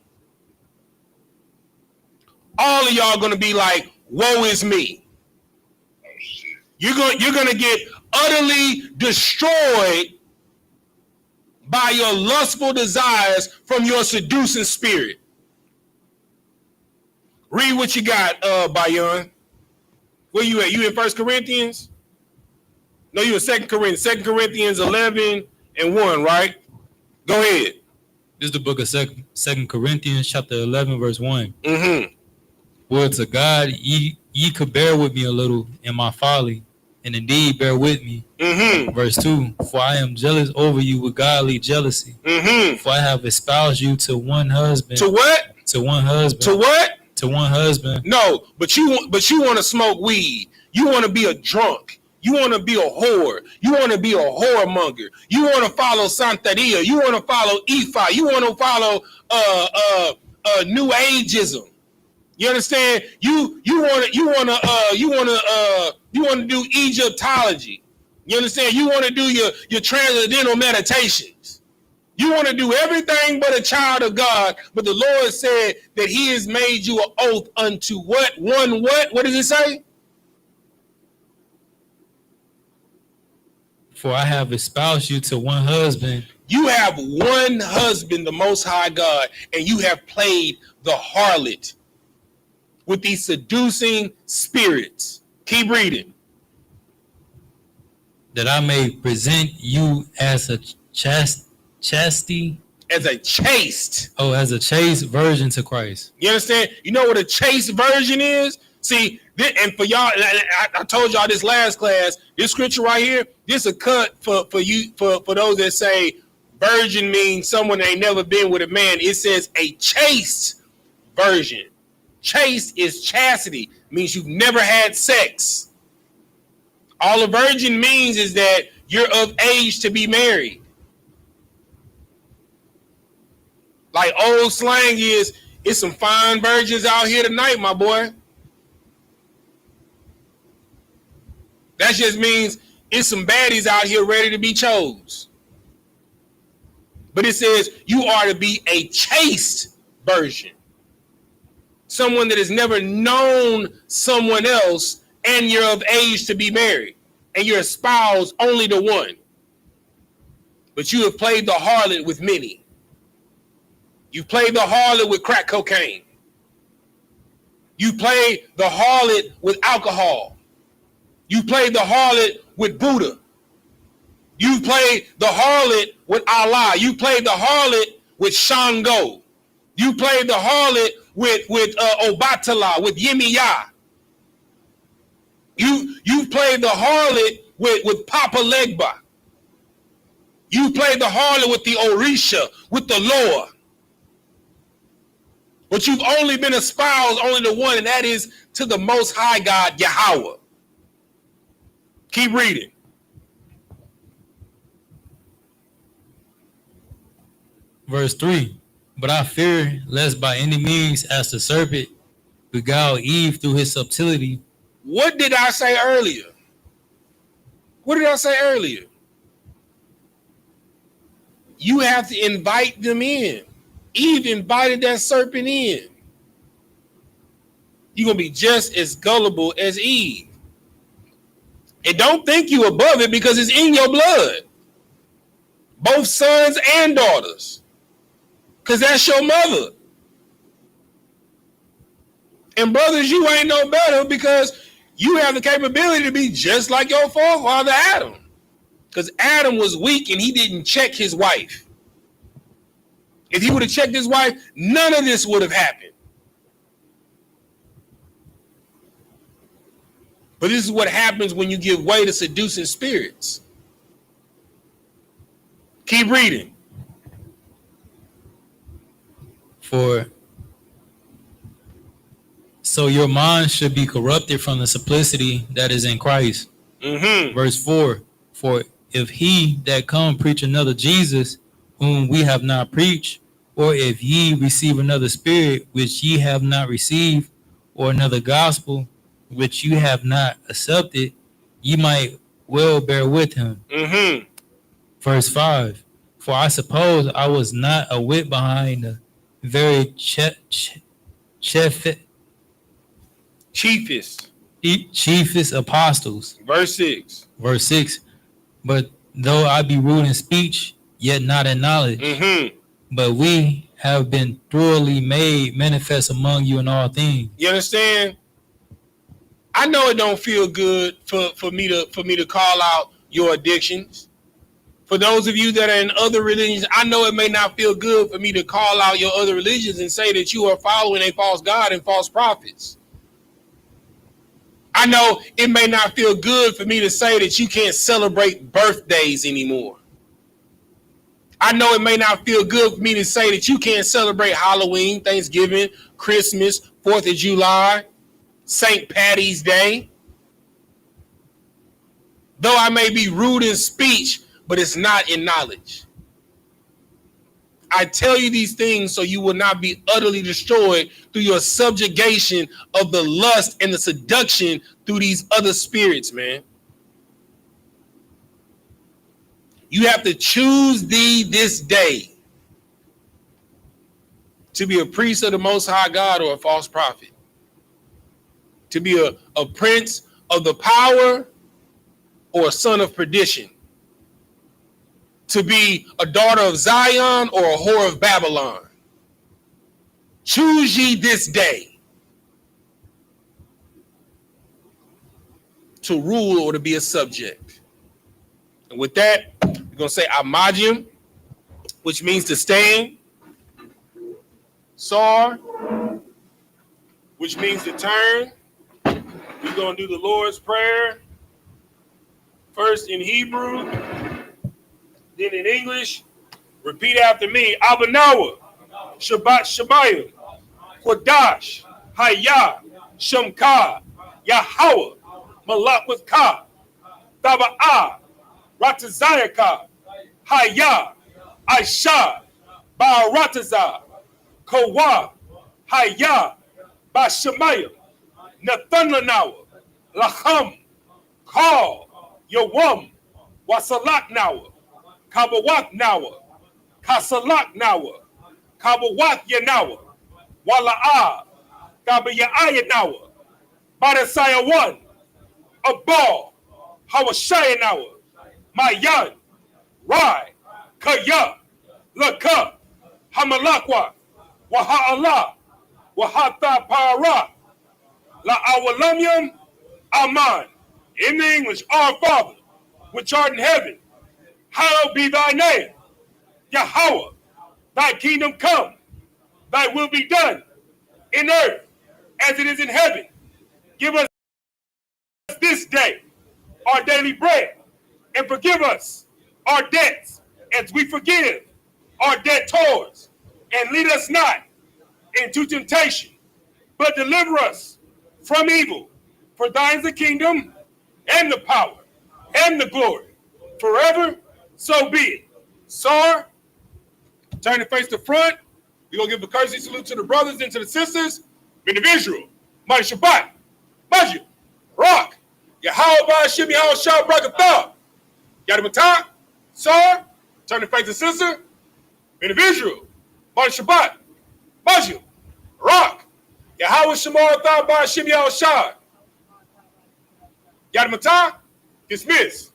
All of y'all gonna be like, woe is me. You're gonna get utterly destroyed by your lustful desires from your seducing spirit. Read what you got, Bayon. Where you at? You in 1 Corinthians? No, you in 2 Corinthians. 2 Corinthians 11 and 1, right? Go ahead. This is the book of 2 Corinthians, chapter 11, verse 1. Mm-hmm. Would to God ye could bear with me a little in my folly, and indeed bear with me. Mm-hmm. Verse 2. For I am jealous over you with godly jealousy. Mm-hmm. For I have espoused you to one husband. To what? To one husband. To what? To one husband. No, but you want to smoke weed. You want to be a drunk. You want to be a whore. You want to be a whoremonger. You want to follow Santeria. You want to follow Ifa. You want to follow New Ageism. You understand? You want to do Egyptology. You understand? You want to do your transcendental meditations. You want to do everything but a child of God. But the Lord said that He has made you an oath unto what? One what? What does it say? For I have espoused you to one husband. You have one husband, the Most High God, and you have played the harlot with these seducing spirits. Keep reading. That I may present you as a chastity. As a chaste. Oh, as a chaste virgin to Christ. You understand? You know what a chaste virgin is? See, and for y'all, I told y'all this last class, this scripture right here, this a cut for those that say virgin means someone that ain't never been with a man. It says a chaste virgin. Chaste is chastity, means you've never had sex. All a virgin means is that you're of age to be married. Like old slang is, it's some fine virgins out here tonight, my boy. That just means it's some baddies out here ready to be chose. But it says you are to be a chaste virgin. Someone that has never known someone else and you're of age to be married. And you're espoused only to one. But you have played the harlot with many. You've played the harlot with crack cocaine. You played the harlot with alcohol. You played the harlot with Buddha. You played the harlot with Allah. You played the harlot with Shango. You played the harlot with Obatala, with Yemiya. You played the harlot with Papa Legba. You played the harlot with the Orisha, with the Lord. But you've only been espoused only to one, and that is to the Most High God, Yahweh. Keep reading. Verse 3. But I fear lest by any means, as the serpent beguiled Eve through his subtlety. What did I say earlier? What did I say earlier? You have to invite them in. Eve invited that serpent in. You're going to be just as gullible as Eve. And don't think you above it because it's in your blood. Both sons and daughters. Because that's your mother. And brothers, you ain't no better because you have the capability to be just like your forefather Adam. Because Adam was weak and he didn't check his wife. If he would have checked his wife, none of this would have happened. But this is what happens when you give way to seducing spirits. Keep reading. For so your mind should be corrupted from the simplicity that is in Christ. Verse 4. For if he that come preach another Jesus, whom we have not preached, or if ye receive another spirit which ye have not received, or another gospel which you have not accepted, ye might well bear with him. Verse 5. For I suppose I was not a whit behind the very chiefest apostles. Verse 6. Verse 6. But though I be rude in speech, yet not in knowledge. But we have been thoroughly made manifest among you in all things. You understand? I know it don't feel good for me to call out your addictions. For those of you that are in other religions, I know it may not feel good for me to call out your other religions and say that you are following a false god and false prophets. I know it may not feel good for me to say that you can't celebrate birthdays anymore. I know it may not feel good for me to say that you can't celebrate Halloween, Thanksgiving, Christmas, 4th of July, St. Patty's Day. Though I may be rude in speech, but it's not in knowledge. I tell you these things so you will not be utterly destroyed through your subjugation of the lust and the seduction through these other spirits, man. You have to choose thee this day to be a priest of the Most High God or a false prophet. To be a prince of the power or a son of perdition. To be a daughter of Zion or a whore of Babylon. Choose ye this day to rule or to be a subject. And with that, we're going to say Amajium, which means to stand. Sar, which means to turn. We're going to do the Lord's Prayer. First in Hebrew, then in English. Repeat after me. Abanawa, Shabbat Shemayim, Kodash, Hayah, Shamka, Yahweh, Malak with Ka, Taba'ah, Ratazayaka, Hayah, Aisha, Ba'aratazah, Kowa, Hayah, Bashamayim, Nathanlanawa, Lacham, Kal, Yawam, Wasalak Nawa, Kabawak Nawa, Kasalak Nawa, Kabawak Yanawa, Wala'ah, Kabaya'aya Nawa, Badasaya 1, Abal, Hawashaya Nawa, Mayan, Rai, Kaya, Laka, Hamalakwa, Waha'Allah, Wahata Para, La Awalamyam, Aman. In the English, our Father, which art in heaven, hallowed be thy name. Yahweh, thy kingdom come, thy will be done in earth as it is in heaven. Give us this day our daily bread, and forgive us our debts as we forgive our debtors. And lead us not into temptation, but deliver us from evil. For thine is the kingdom and the power and the glory forever. So be it. Sir, turn to face the front. We're going to give a courtesy salute to the brothers and to the sisters. Individual, Mighty Shabbat, Majid, Rock, Yahweh, Shimmy, Shah, Brakatha. Got him a time? Sir, turn to face the sister. Individual, Mighty Shabbat, Majid, Rock, Yahweh, Shamar, Thaba, Shimmy, Shah. Got him a time? Dismiss.